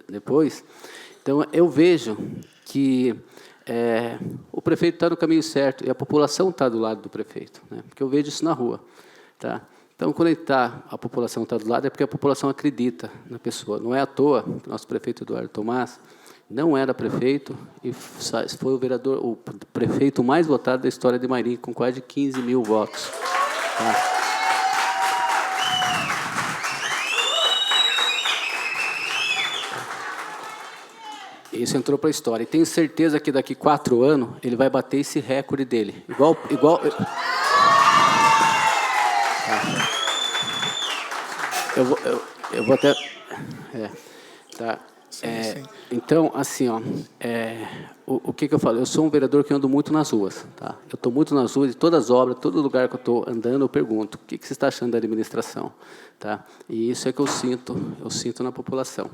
S8: depois. Então, eu vejo que o prefeito está no caminho certo e a população está do lado do prefeito, né? Porque eu vejo isso na rua. Tá? Então, quando a população está do lado, é porque a população acredita na pessoa. Não é à toa que o nosso prefeito Eduardo Tomás não era prefeito e foi o prefeito mais votado da história de Mairinque, com quase 15 mil votos. Tá? Isso entrou para a história. E tenho certeza que daqui 4 anos ele vai bater esse recorde dele. Igual. Eu vou até. Tá.
S1: Sim.
S8: Então, assim, ó, o que eu falo? Eu sou um vereador que ando muito nas ruas. Tá? Eu estou muito nas ruas, de todas as obras, todo lugar que eu estou andando, eu pergunto: o que você está achando da administração? Tá? E isso é que eu sinto na população.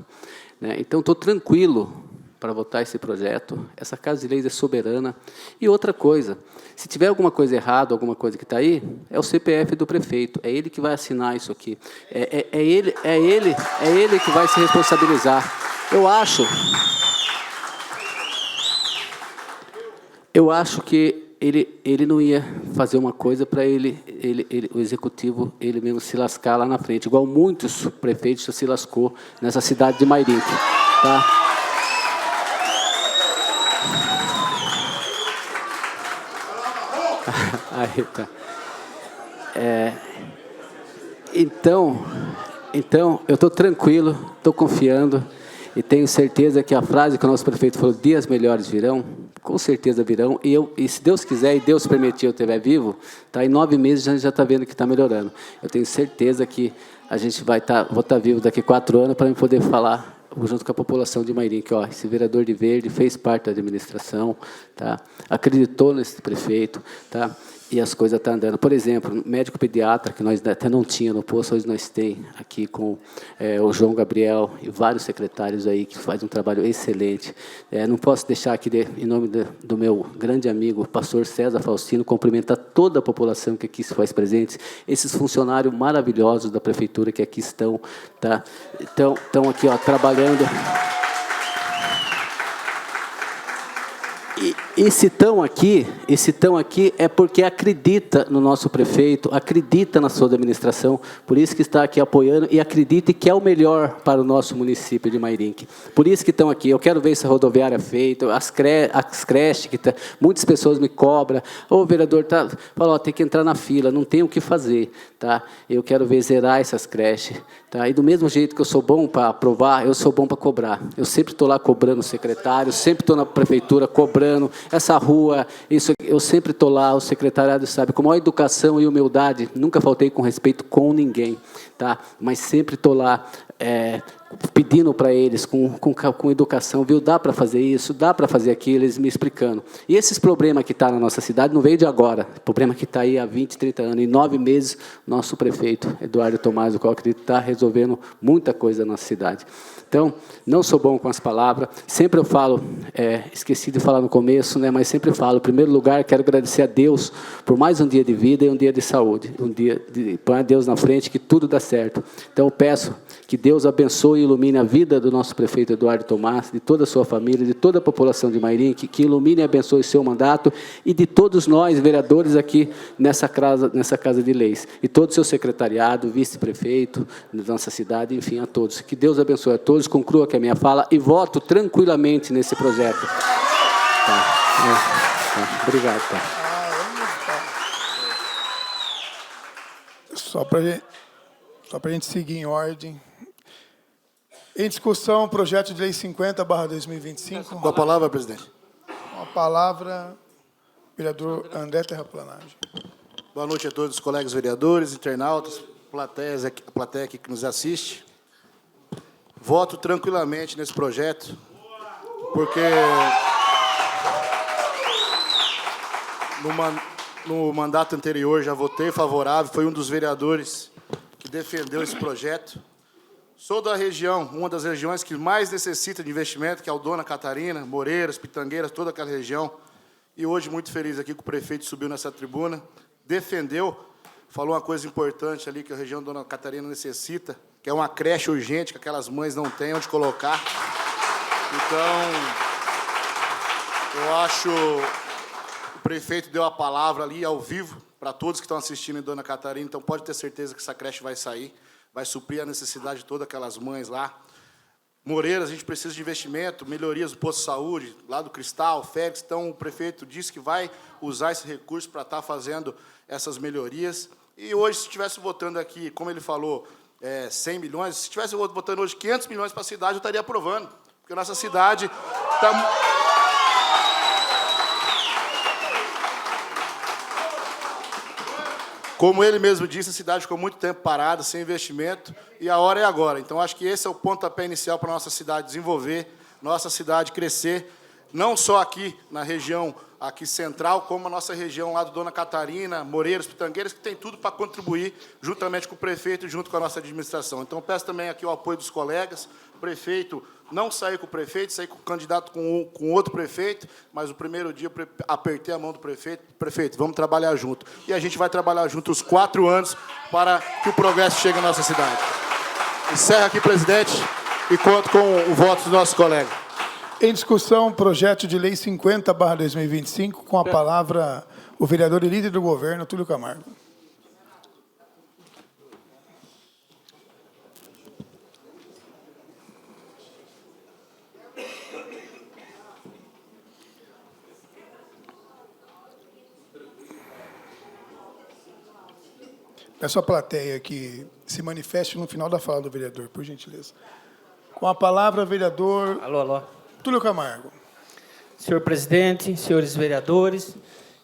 S8: Né? Então, estou tranquilo para votar esse projeto. Essa Casa de Leis é soberana. E outra coisa, se tiver alguma coisa errada, alguma coisa que está aí, é o CPF do prefeito, é ele que vai assinar isso aqui. É ele que vai se responsabilizar. Eu acho que ele não ia fazer uma coisa para o executivo, ele mesmo se lascar lá na frente, igual muitos prefeitos se lascou nessa cidade de Mairinque. Tá? Aí, tá. Então, eu estou tranquilo, estou confiando e tenho certeza que a frase que o nosso prefeito falou, dias melhores virão, com certeza virão, e se Deus quiser e Deus permitir eu estiver vivo, tá, em 9 meses a gente já está vendo que está melhorando. Eu tenho certeza que a gente vou estar vivo daqui 4 anos para poder falar junto com a população de Mairinque, ó, esse vereador de verde fez parte da administração, tá? Acreditou nesse prefeito, tá? e as coisas estão andando. Por exemplo, médico pediatra, que nós até não tinha no posto, hoje nós tem aqui com o João Gabriel e vários secretários aí que fazem um trabalho excelente. Não posso deixar aqui, em nome do meu grande amigo, pastor César Faustino, cumprimentar toda a população que aqui se faz presente, esses funcionários maravilhosos da prefeitura que aqui estão, tá? Estão aqui, ó, trabalhando. E se estão aqui é porque acredita no nosso prefeito, acredita na sua administração, por isso que está aqui apoiando e acredita que é o melhor para o nosso município de Mairinque. Por isso que estão aqui. Eu quero ver essa rodoviária feita, as creches, que muitas pessoas me cobram. Ô, vereador, fala, tem que entrar na fila, não tem o que fazer. Tá? Eu quero ver zerar essas creches. Tá? E do mesmo jeito que eu sou bom para aprovar, eu sou bom para cobrar. Eu sempre estou lá cobrando o secretário, sempre estou na prefeitura cobrando essa rua, isso, eu sempre estou lá, o secretariado sabe, com maior educação e humildade, nunca faltei com respeito com ninguém, tá? Mas sempre estou lá pedindo para eles, com educação, viu? Dá para fazer isso, dá para fazer aquilo, eles me explicando. E esses problemas que estão na nossa cidade não veio de agora, problema que está aí há 20, 30 anos. Em 9 meses, nosso prefeito, Eduardo Tomás, o qual acredito está resolvendo muita coisa na nossa cidade. Então, não sou bom com as palavras, sempre eu falo, esqueci de falar no começo, né, mas sempre falo, em primeiro lugar, quero agradecer a Deus por mais um dia de vida e um dia de saúde, um dia de pôr a Deus na frente, que tudo dá certo. Então, eu peço que Deus abençoe e ilumine a vida do nosso prefeito Eduardo Tomás, de toda a sua família, de toda a população de Mairinque, que ilumine e abençoe o seu mandato e de todos nós, vereadores, aqui nessa Casa de Leis, e todo o seu secretariado, vice-prefeito da nossa cidade, enfim, a todos. Que Deus abençoe a todos, concluo aqui a minha fala e voto tranquilamente nesse projeto. Tá. Obrigado. Tá.
S1: Só para a gente seguir em ordem. Em discussão, projeto de lei 50/2025.
S9: Com a palavra, presidente.
S1: Com a palavra, vereador André Terraplanagem.
S9: Boa noite a todos os colegas vereadores, internautas, a plateia aqui que nos assiste. Voto tranquilamente nesse projeto, porque no mandato anterior já votei favorável, foi um dos vereadores que defendeu esse projeto. Sou da região, uma das regiões que mais necessita de investimento, que é o Dona Catarina, Moreiras, Pitangueiras, toda aquela região. E hoje, muito feliz aqui que o prefeito subiu nessa tribuna, defendeu, falou uma coisa importante ali que a região Dona Catarina necessita, que é uma creche urgente, que aquelas mães não têm onde colocar. Então, eu acho que o prefeito deu a palavra ali ao vivo para todos que estão assistindo em Dona Catarina, então pode ter certeza que essa creche vai sair, vai suprir a necessidade de todas aquelas mães lá. Moreiras, a gente precisa de investimento, melhorias do posto de saúde, lá do Cristal, Félix. Então, o prefeito disse que vai usar esse recurso para estar fazendo essas melhorias. E hoje, se estivesse votando aqui, como ele falou, 100 milhões, se estivesse votando hoje 500 milhões para a cidade, eu estaria aprovando. Porque a nossa cidade está... Como ele mesmo disse, a cidade ficou muito tempo parada, sem investimento, e a hora é agora. Então, acho que esse é o pontapé inicial para a nossa cidade desenvolver, nossa cidade crescer, não só aqui na região aqui central, como a nossa região lá do Dona Catarina, Moreiras, Pitangueiras, que tem tudo para contribuir, juntamente com o prefeito e junto com a nossa administração. Então, peço também aqui o apoio dos colegas, o prefeito não sair com o prefeito, sair com o candidato com outro prefeito, mas o primeiro dia eu apertei a mão do prefeito, prefeito, vamos trabalhar junto. E a gente vai trabalhar junto os 4 anos para que o progresso chegue à nossa cidade. Encerro aqui, presidente, e conto com o voto dos nossos colegas.
S1: Em discussão, projeto de lei 50/2025, com a palavra o vereador e líder do governo, Túlio Camargo. Peço à plateia que se manifeste no final da fala do vereador, por gentileza. Com a palavra, vereador...
S6: Alô.
S1: Túlio Camargo.
S6: Senhor presidente, senhores vereadores,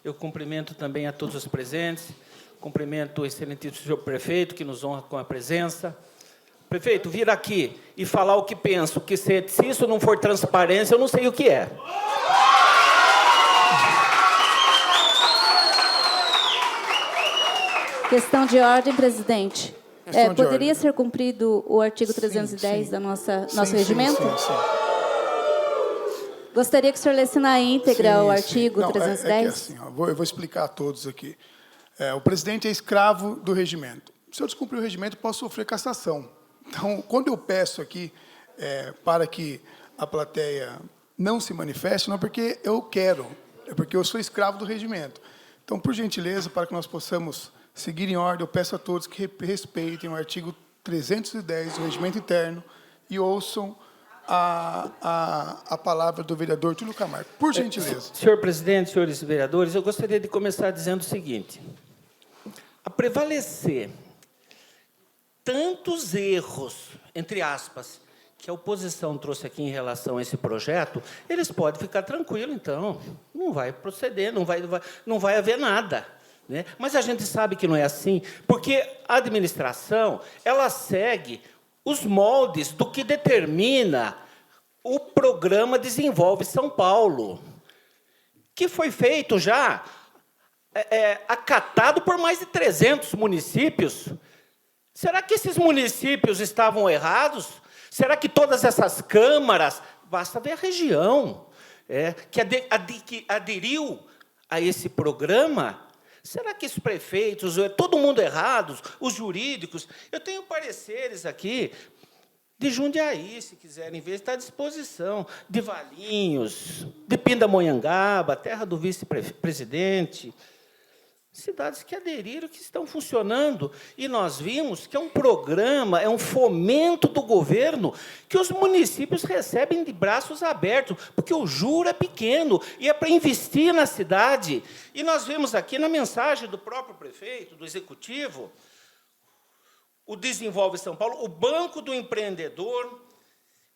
S6: eu cumprimento também a todos os presentes, cumprimento o excelentíssimo senhor prefeito, que nos honra com a presença. Prefeito, vir aqui e falar o que penso, que se isso não for transparência, eu não sei o que é.
S3: Questão de ordem, presidente.
S1: Questão de
S3: Poderia
S1: ordem.
S3: ser cumprido o artigo 310
S1: sim.
S3: da nosso
S1: Sim,
S3: regimento?
S1: sim.
S3: Gostaria que o senhor lesse na íntegra o
S1: Sim,
S3: artigo
S1: Não,
S3: 310.
S1: É que assim, ó, eu vou explicar a todos aqui. O presidente é escravo do regimento. Se eu descumprir o regimento, posso sofrer cassação. Então, quando eu peço aqui para que a plateia não se manifeste, não é porque eu quero, é porque eu sou escravo do regimento. Então, por gentileza, para que nós possamos seguir em ordem, eu peço a todos que respeitem o artigo 310 do regimento interno e ouçam a palavra do vereador Túlio Camargo. Por gentileza.
S6: Senhor presidente, senhores vereadores, eu gostaria de começar dizendo o seguinte. A prevalecer tantos erros, entre aspas, que a oposição trouxe aqui em relação a esse projeto, eles podem ficar tranquilos, então. Não vai proceder, não vai haver nada. Né? Mas a gente sabe que não é assim, porque a administração ela segue os moldes do que determina o programa Desenvolve São Paulo, que foi feito já, acatado por mais de 300 municípios. Será que esses municípios estavam errados? Será que todas essas câmaras, basta ver a região, que aderiu a esse programa, será que os prefeitos, todo mundo errados, os jurídicos? Eu tenho pareceres aqui de Jundiaí, se quiserem ver, está à disposição, de Valinhos, de Pindamonhangaba, terra do vice-presidente, cidades que aderiram, que estão funcionando. E nós vimos que é um programa, é um fomento do governo que os municípios recebem de braços abertos, porque o juro é pequeno e é para investir na cidade. E nós vimos aqui na mensagem do próprio prefeito, do executivo, o Desenvolve São Paulo, o Banco do Empreendedor,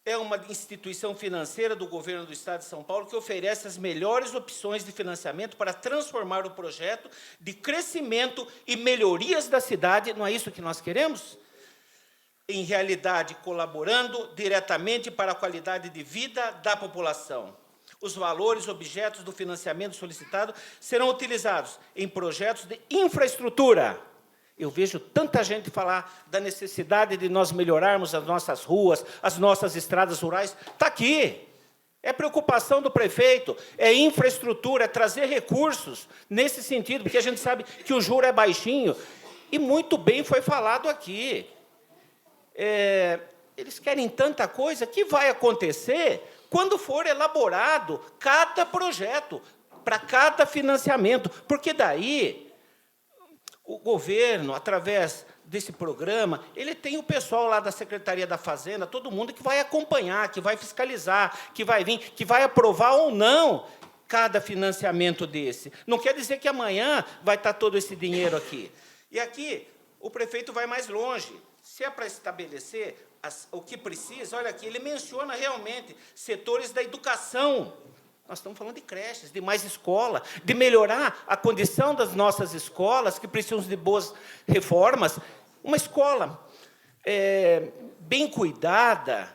S6: é uma instituição financeira do governo do Estado de São Paulo que oferece as melhores opções de financiamento para transformar o projeto de crescimento e melhorias da cidade, não é isso que nós queremos? Em realidade, colaborando diretamente para a qualidade de vida da população. Os valores, objetos do financiamento solicitado serão utilizados em projetos de infraestrutura. Eu vejo tanta gente falar da necessidade de nós melhorarmos as nossas ruas, as nossas estradas rurais. Está aqui. É preocupação do prefeito, é infraestrutura, é trazer recursos nesse sentido, porque a gente sabe que o juro é baixinho. E muito bem foi falado aqui. Eles querem tanta coisa que vai acontecer quando for elaborado cada projeto, para cada financiamento, porque daí o governo, através desse programa, ele tem o pessoal lá da Secretaria da Fazenda, todo mundo que vai acompanhar, que vai fiscalizar, que vai vir, que vai aprovar ou não cada financiamento desse. Não quer dizer que amanhã vai estar todo esse dinheiro aqui. E aqui o prefeito vai mais longe. Se é para estabelecer o que precisa, olha aqui, ele menciona realmente setores da educação. Nós estamos falando de creches, de mais escola, de melhorar a condição das nossas escolas, que precisam de boas reformas. Uma escola bem cuidada,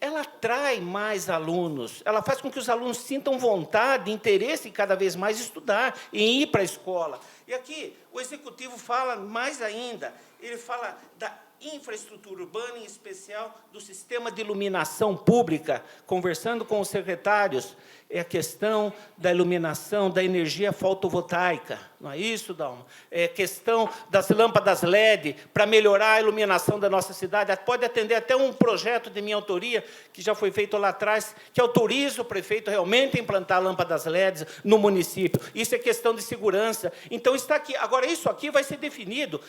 S6: ela atrai mais alunos, ela faz com que os alunos sintam vontade, interesse em cada vez mais estudar, em ir para a escola. E aqui o Executivo fala mais ainda, ele fala da infraestrutura urbana, em especial do sistema de iluminação pública, conversando com os secretários, é a questão da iluminação, da energia fotovoltaica, não é isso, Dalma? É a questão das lâmpadas LED, para melhorar a iluminação da nossa cidade, pode atender até um projeto de minha autoria, que já foi feito lá atrás, que autoriza o prefeito realmente a implantar lâmpadas LEDs no município. Isso é questão de segurança. Então, está aqui. Agora, isso aqui vai ser definido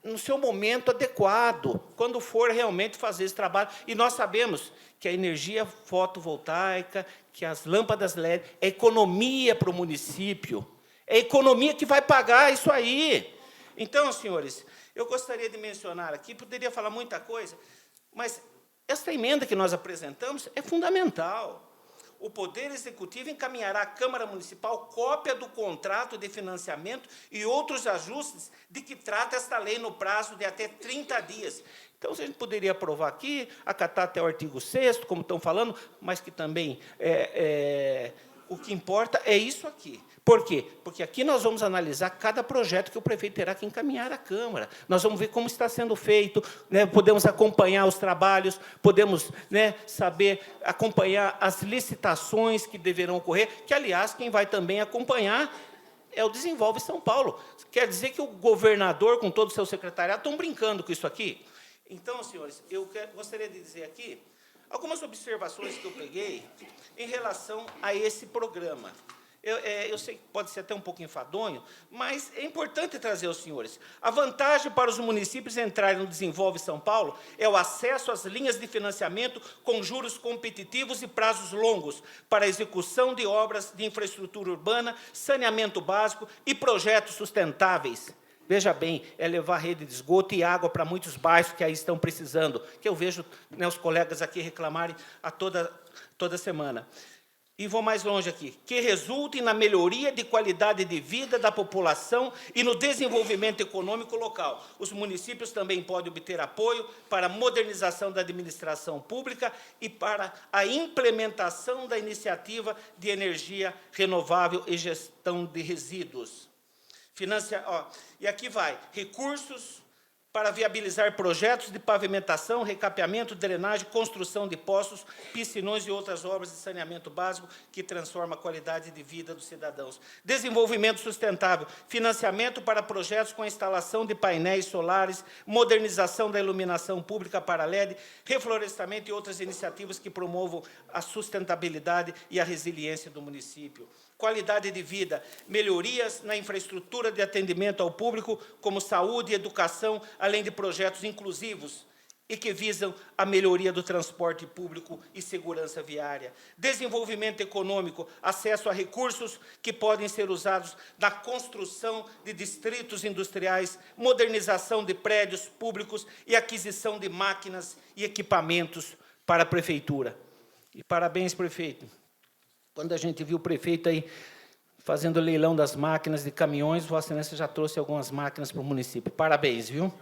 S6: no seu momento adequado, quando for realmente fazer esse trabalho. E nós sabemos que a energia fotovoltaica, que as lâmpadas LED, é economia para o município, é a economia que vai pagar isso aí. Então, senhores, eu gostaria de mencionar aqui, poderia falar muita coisa, mas essa emenda que nós apresentamos é fundamental. O Poder Executivo encaminhará à Câmara Municipal cópia do contrato de financiamento e outros ajustes de que trata esta lei no prazo de até 30 dias. Então, a gente poderia aprovar aqui, acatar até o artigo 6º, como estão falando, mas que também O que importa é isso aqui. Por quê? Porque aqui nós vamos analisar cada projeto que o prefeito terá que encaminhar à Câmara. Nós vamos ver como está sendo feito, né? Podemos acompanhar os trabalhos, podemos, né, saber acompanhar as licitações que deverão ocorrer, que, aliás, quem vai também acompanhar é o Desenvolve São Paulo. Quer dizer que o governador, com todo o seu secretariado, estão brincando com isso aqui? Então, senhores, eu gostaria de dizer aqui algumas observações que eu peguei em relação a esse programa. Eu sei que pode ser até um pouco enfadonho, mas é importante trazer aos senhores. A vantagem para os municípios entrarem no Desenvolve São Paulo é o acesso às linhas de financiamento com juros competitivos e prazos longos para a execução de obras de infraestrutura urbana, saneamento básico e projetos sustentáveis. Veja bem, é levar rede de esgoto e água para muitos bairros que aí estão precisando, que eu vejo, né, os colegas aqui reclamarem toda semana. E vou mais longe aqui, que resultem na melhoria de qualidade de vida da população e no desenvolvimento econômico local. Os municípios também podem obter apoio para a modernização da administração pública e para a implementação da iniciativa de energia renovável e gestão de resíduos. E aqui vai, recursos para viabilizar projetos de pavimentação, recapeamento, drenagem, construção de poços, piscinões e outras obras de saneamento básico que transformam a qualidade de vida dos cidadãos. Desenvolvimento sustentável, financiamento para projetos com a instalação de painéis solares, modernização da iluminação pública para LED, reflorestamento e outras iniciativas que promovam a sustentabilidade e a resiliência do município. Qualidade de vida, melhorias na infraestrutura de atendimento ao público, como saúde e educação, além de projetos inclusivos e que visam a melhoria do transporte público e segurança viária. Desenvolvimento econômico, acesso a recursos que podem ser usados na construção de distritos industriais, modernização de prédios públicos e aquisição de máquinas e equipamentos para a prefeitura. E parabéns, prefeito. Quando a gente viu o prefeito aí fazendo leilão das máquinas de caminhões, Vossa Excelência já trouxe algumas máquinas para o município. Parabéns, viu?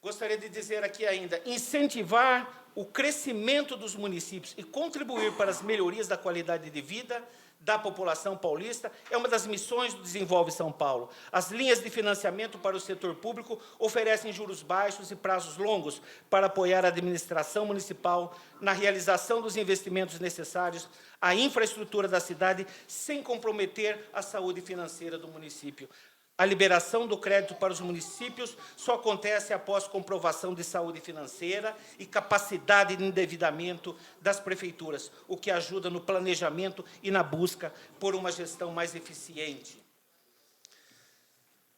S6: Gostaria de dizer aqui ainda, incentivar o crescimento dos municípios e contribuir para as melhorias da qualidade de vida da população paulista é uma das missões do Desenvolve São Paulo. As linhas de financiamento para o setor público oferecem juros baixos e prazos longos para apoiar a administração municipal na realização dos investimentos necessários à infraestrutura da cidade, sem comprometer a saúde financeira do município. A liberação do crédito para os municípios só acontece após comprovação de saúde financeira e capacidade de endividamento das prefeituras, o que ajuda no planejamento e na busca por uma gestão mais eficiente.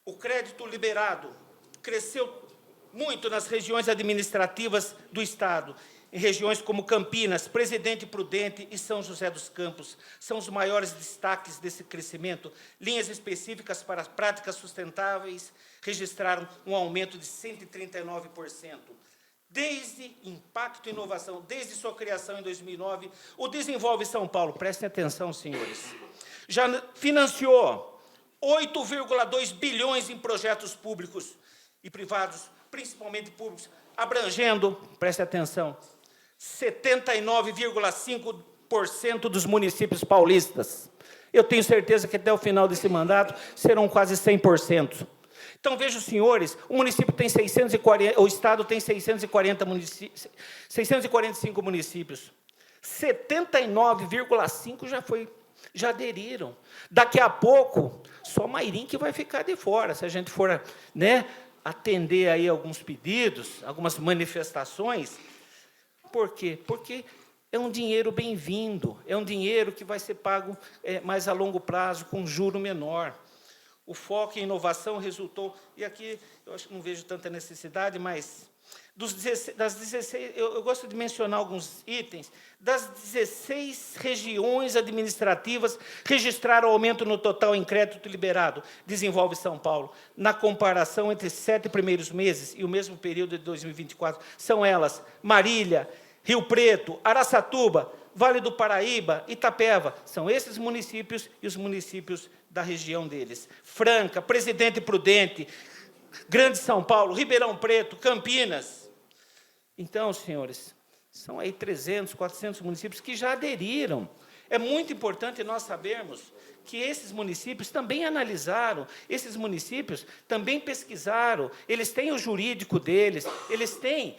S6: O crédito liberado cresceu muito nas regiões administrativas do Estado. Em regiões como Campinas, Presidente Prudente e São José dos Campos. São os maiores destaques desse crescimento. Linhas específicas para as práticas sustentáveis registraram um aumento de 139%. Desde Impacto e Inovação, desde sua criação em 2009, o Desenvolve São Paulo, prestem atenção, senhores, já financiou 8,2 bilhões em projetos públicos e privados, principalmente públicos, abrangendo, prestem atenção, 79,5% dos municípios paulistas. Eu tenho certeza que até o final desse mandato serão quase 100%. Então, vejam, senhores, o município tem 640, o Estado tem 645 municípios. 79,5% já aderiram. Daqui a pouco, só Mairim que vai ficar de fora, se a gente for, né, atender aí alguns pedidos, algumas manifestações. Por quê? Porque é um dinheiro bem-vindo, é um dinheiro que vai ser pago mais a longo prazo, com juro menor. O foco em inovação resultou, e aqui eu acho que não vejo tanta necessidade, mas das 16, eu gosto de mencionar alguns itens, das 16 regiões administrativas registraram aumento no total em crédito liberado, Desenvolve São Paulo, na comparação entre 7 primeiros meses e o mesmo período de 2024. São elas Marília, Rio Preto, Araçatuba, Vale do Paraíba, Itapeva. São esses municípios e os municípios da região deles. Franca, Presidente Prudente, Grande São Paulo, Ribeirão Preto, Campinas. Então, senhores, são aí 300, 400 municípios que já aderiram. É muito importante nós sabermos que esses municípios também analisaram, esses municípios também pesquisaram, eles têm o jurídico deles, eles têm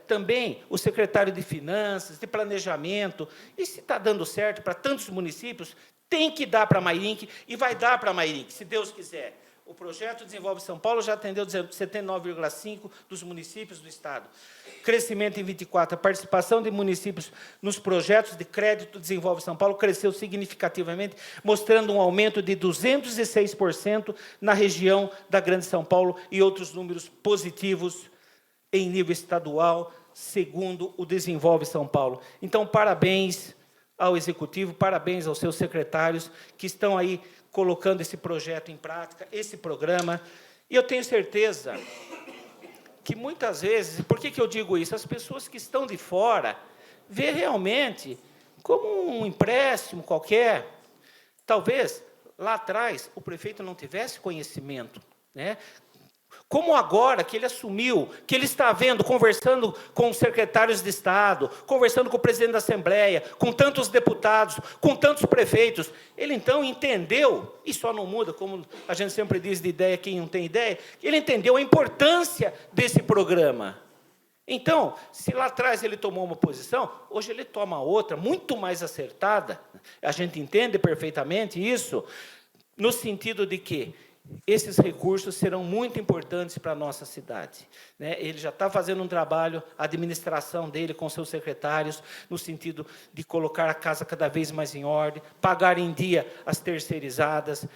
S6: também o secretário de Finanças, de Planejamento, e se está dando certo para tantos municípios, tem que dar para a Mairinc, e vai dar para a Mairinc, se Deus quiser. O projeto Desenvolve São Paulo já atendeu 79,5% dos municípios do Estado. Crescimento em 24%. A participação de municípios nos projetos de crédito Desenvolve São Paulo cresceu significativamente, mostrando um aumento de 206% na região da Grande São Paulo e outros números positivos em nível estadual, segundo o Desenvolve São Paulo. Então, parabéns ao Executivo, parabéns aos seus secretários que estão aí colocando esse projeto em prática, esse programa. E eu tenho certeza que, muitas vezes, por que eu digo isso? As pessoas que estão de fora vê realmente como um empréstimo qualquer. Talvez, lá atrás, o prefeito não tivesse conhecimento, né? Como agora que ele assumiu, que ele está vendo, conversando com os secretários de Estado, conversando com o presidente da Assembleia, com tantos deputados, com tantos prefeitos, ele então entendeu, e só não muda, como a gente sempre diz de ideia quem não tem ideia, ele entendeu a importância desse programa. Então, se lá atrás ele tomou uma posição, hoje ele toma outra, muito mais acertada. A gente entende perfeitamente isso, no sentido de que esses recursos serão muito importantes para a nossa cidade, né? Ele já está fazendo um trabalho, a administração dele com seus secretários, no sentido de colocar a casa cada vez mais em ordem, pagar em dia as terceirizadas,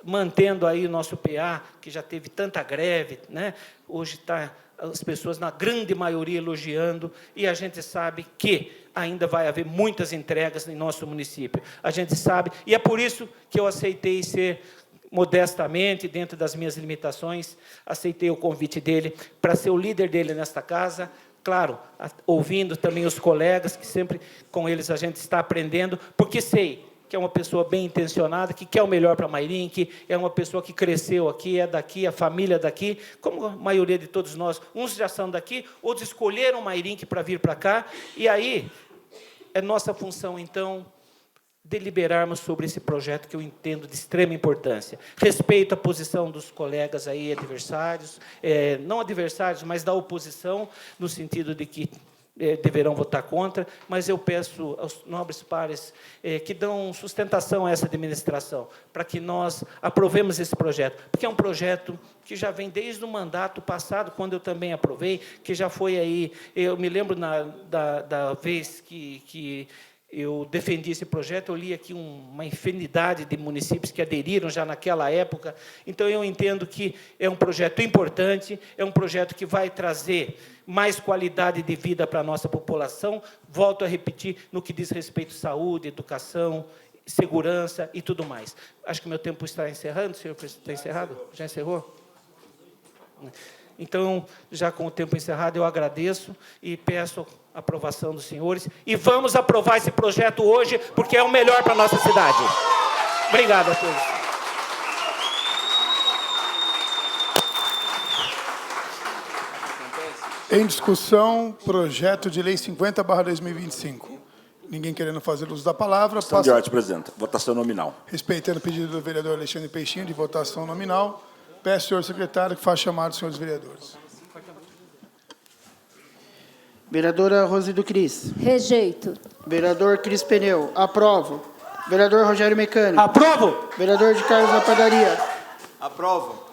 S6: mantendo aí o nosso PA, que já teve tanta greve, né? Hoje está as pessoas, na grande maioria, elogiando, e a gente sabe que ainda vai haver muitas entregas em nosso município. A gente sabe, e é por isso que eu aceitei ser, modestamente, dentro das minhas limitações, aceitei o convite dele para ser o líder dele nesta casa, claro, ouvindo também os colegas, que sempre com eles a gente está aprendendo, porque sei que é uma pessoa bem intencionada, que quer o melhor para a Mairinc, é uma pessoa que cresceu aqui, é daqui, a família daqui, como a maioria de todos nós, uns já são daqui, outros escolheram Mairinc para vir para cá, e aí é nossa função, então, deliberarmos sobre esse projeto que eu entendo de extrema importância. Respeito a posição dos colegas aí, adversários, não adversários, mas da oposição, no sentido de que deverão votar contra, mas eu peço aos nobres pares que dão sustentação a essa administração, para que nós aprovemos esse projeto, porque é um projeto que já vem desde o mandato passado, quando eu também aprovei, que já foi aí, eu me lembro da vez que eu defendi esse projeto, eu li aqui uma infinidade de municípios que aderiram já naquela época, então eu entendo que é um projeto importante, é um projeto que vai trazer mais qualidade de vida para a nossa população, volto a repetir, no que diz respeito à saúde, educação, segurança e tudo mais. Acho que meu tempo está encerrando, senhor presidente, está encerrado? Já encerrou? Então, já com o tempo encerrado, eu agradeço e peço a aprovação dos senhores. E vamos aprovar esse projeto hoje, porque é o melhor para a nossa cidade. Obrigado a todos.
S1: Em discussão, projeto de lei 50/2025. Ninguém querendo fazer uso da palavra.
S4: Questão de ordem, presidente. Votação nominal.
S1: Respeitando o pedido do vereador Alexandre Peixinho de votação nominal, peço ao senhor secretário que faça chamado dos senhores vereadores.
S2: Vereadora Rose do Cris.
S3: Rejeito.
S2: Vereador Cris Pneu. Aprovo. Vereador Rogério Mecânico.
S6: Aprovo.
S2: Vereador de Carlos da Padaria.
S9: Aprovo.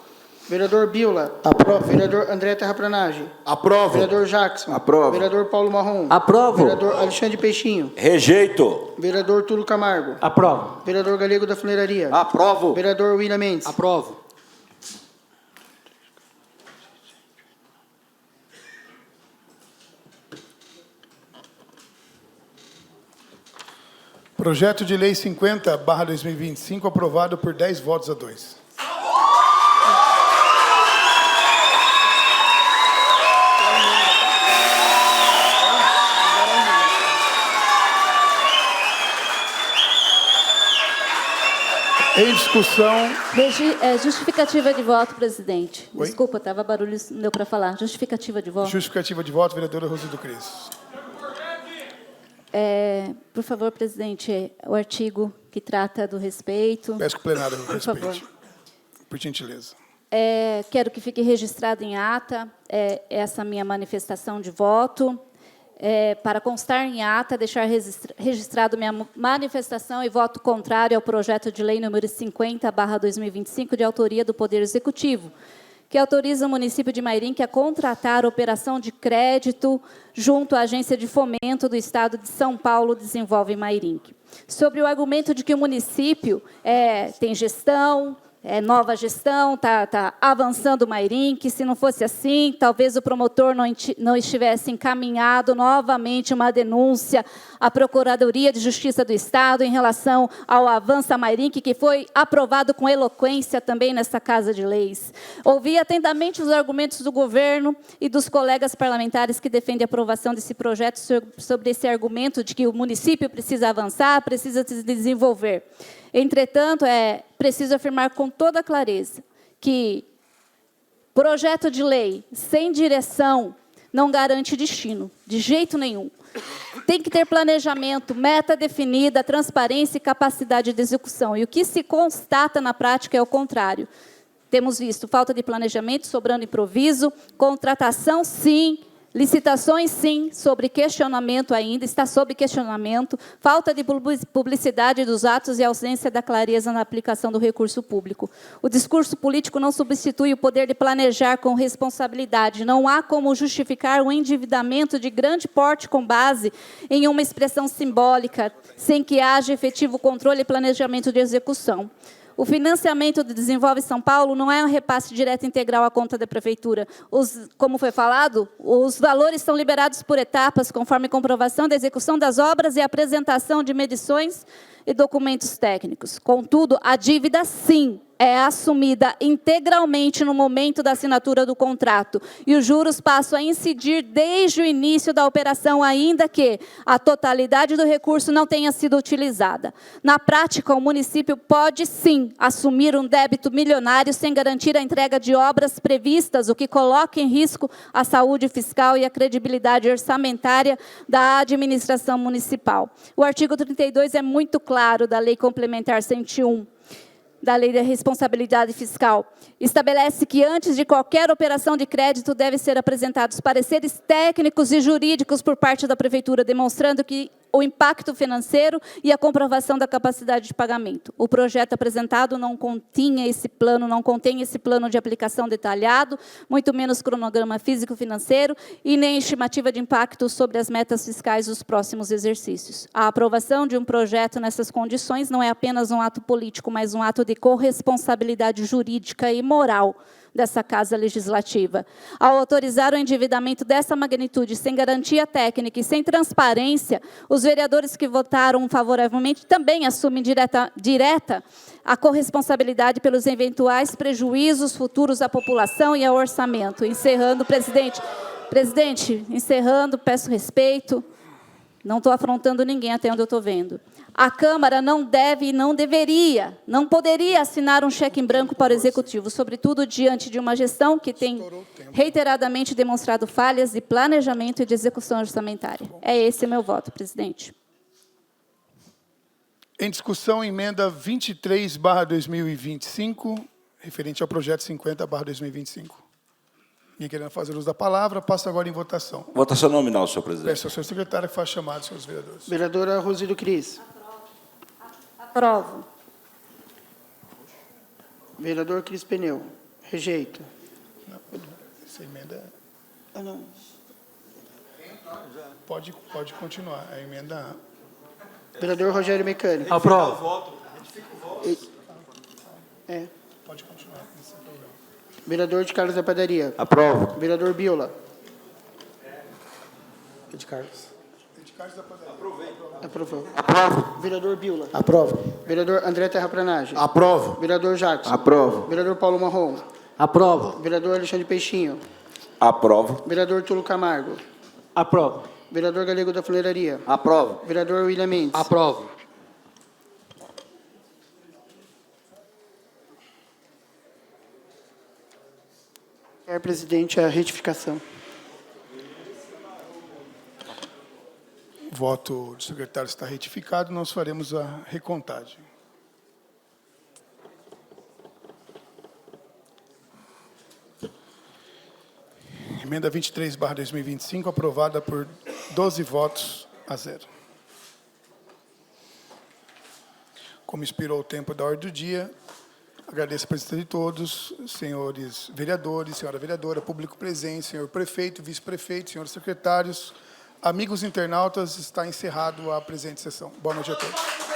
S2: Vereador Biola. Aprovo. Vereador André Terraplanagem.
S9: Aprovo.
S2: Vereador Jackson.
S7: Aprovo.
S2: Vereador Paulo Marrom.
S8: Aprovo.
S2: Vereador Alexandre Peixinho.
S4: Rejeito.
S2: Vereador Túlio Camargo.
S8: Aprovo.
S2: Vereador Galego da Funeiraria.
S7: Aprovo.
S2: Vereador William Mendes.
S8: Aprovo.
S1: Projeto de lei 50/2025, aprovado por 10 votos a 2. Em discussão.
S3: Justificativa de voto, presidente.
S1: Oi?
S3: Desculpa, estava barulho, não deu para falar. Justificativa de voto.
S1: Justificativa de voto, vereadora Rose do Cris.
S3: Por favor, presidente, o artigo que trata do respeito.
S1: Peço que o plenário respeite.
S3: favor.
S1: Por gentileza.
S3: Quero que fique registrado em ata essa minha manifestação de voto. Para constar em ata, deixar registrado minha manifestação e voto contrário ao projeto de lei número 50/2025, de autoria do Poder Executivo, que autoriza o município de Mairinque a contratar operação de crédito junto à Agência de Fomento do Estado de São Paulo, Desenvolve Mairinque. Sobre o argumento de que o município tem gestão, nova gestão, está avançando o Mairinque. Se não fosse assim, talvez o promotor não estivesse encaminhado novamente uma denúncia à Procuradoria de Justiça do Estado em relação ao Avança Mairinque, que foi aprovado com eloquência também nesta Casa de Leis. Ouvi atentamente os argumentos do governo e dos colegas parlamentares que defendem a aprovação desse projeto sobre esse argumento de que o município precisa avançar, precisa se desenvolver. Entretanto, é preciso afirmar com toda clareza que projeto de lei sem direção não garante destino, de jeito nenhum. Tem que ter planejamento, meta definida, transparência e capacidade de execução. E o que se constata na prática é o contrário. Temos visto falta de planejamento, sobrando improviso, contratação, sim, licitações, sim, sobre questionamento ainda, está sob questionamento, falta de publicidade dos atos e ausência da clareza na aplicação do recurso público. O discurso político não substitui o poder de planejar com responsabilidade. Não há como justificar um endividamento de grande porte com base em uma expressão simbólica, sem que haja efetivo controle e planejamento de execução. O financiamento do Desenvolve São Paulo não é um repasse direto integral à conta da prefeitura. Como foi falado, os valores são liberados por etapas, conforme comprovação da execução das obras e apresentação de medições e documentos técnicos. Contudo, a dívida, sim, é assumida integralmente no momento da assinatura do contrato, e os juros passam a incidir desde o início da operação, ainda que a totalidade do recurso não tenha sido utilizada. Na prática, o município pode, sim, assumir um débito milionário sem garantir a entrega de obras previstas, o que coloca em risco a saúde fiscal e a credibilidade orçamentária da administração municipal. O artigo 32 é muito claro da Lei Complementar 101, da Lei da Responsabilidade Fiscal. Estabelece que, antes de qualquer operação de crédito, devem ser apresentados pareceres técnicos e jurídicos por parte da Prefeitura, demonstrando que o impacto financeiro e a comprovação da capacidade de pagamento. O projeto apresentado não contém esse plano de aplicação detalhado, muito menos cronograma físico-financeiro e nem estimativa de impacto sobre as metas fiscais dos próximos exercícios. A aprovação de um projeto nessas condições não é apenas um ato político, mas um ato de corresponsabilidade jurídica e moral dessa Casa Legislativa. Ao autorizar o endividamento dessa magnitude, sem garantia técnica e sem transparência, os vereadores que votaram favoravelmente também assumem direta a corresponsabilidade pelos eventuais prejuízos futuros à população e ao orçamento. Encerrando, presidente, encerrando, peço respeito. Não estou afrontando ninguém até onde eu estou vendo. A Câmara não deve e não deveria, não poderia assinar um cheque em branco para o Executivo, sobretudo diante de uma gestão que tem reiteradamente demonstrado falhas de planejamento e de execução orçamentária. É esse o meu voto, presidente.
S1: Em discussão, emenda 23/2025, referente ao projeto 50/2025. Ninguém querendo fazer uso da palavra, passo agora em votação.
S4: Votação nominal, senhor presidente.
S1: Peço ao senhor secretário que faça chamado, senhores vereadores.
S2: Vereadora Rosildo Cris.
S3: Aprovo.
S2: Vereador Cris Pneu. Rejeito.
S1: Essa emenda
S2: Não.
S1: pode continuar. A emenda A.
S2: Vereador Rogério Mecânico.
S6: Aprovo.
S1: Pode continuar. Sem problema.
S2: Vereador de Carlos da Padaria.
S7: Aprovo.
S2: Vereador Biola.
S1: De Carlos. De Carlos da Padaria.
S2: Aprovou.
S7: Aprovo.
S2: Vereador Biola.
S9: Aprovo.
S2: Vereador André Terraplanagem.
S9: Aprovo.
S2: Vereador Jackson.
S7: Aprovo.
S2: Vereador Paulo Marrom.
S8: Aprovo.
S2: Vereador Alexandre Peixinho.
S4: Aprovo.
S2: Vereador Túlio Camargo.
S8: Aprovo.
S2: Vereador Galego da Funeiraria.
S7: Aprovo.
S2: Vereador William Mendes.
S8: Aprovo.
S2: Senhor presidente, a retificação.
S1: O voto do secretário está retificado, nós faremos a recontagem. Emenda 23/2025, aprovada por 12 votos a 0. Como expirou o tempo da ordem do dia, agradeço a presença de todos, senhores vereadores, senhora vereadora, público presente, senhor prefeito, vice-prefeito, senhores secretários, amigos internautas, está encerrado a presente sessão. Boa noite a todos.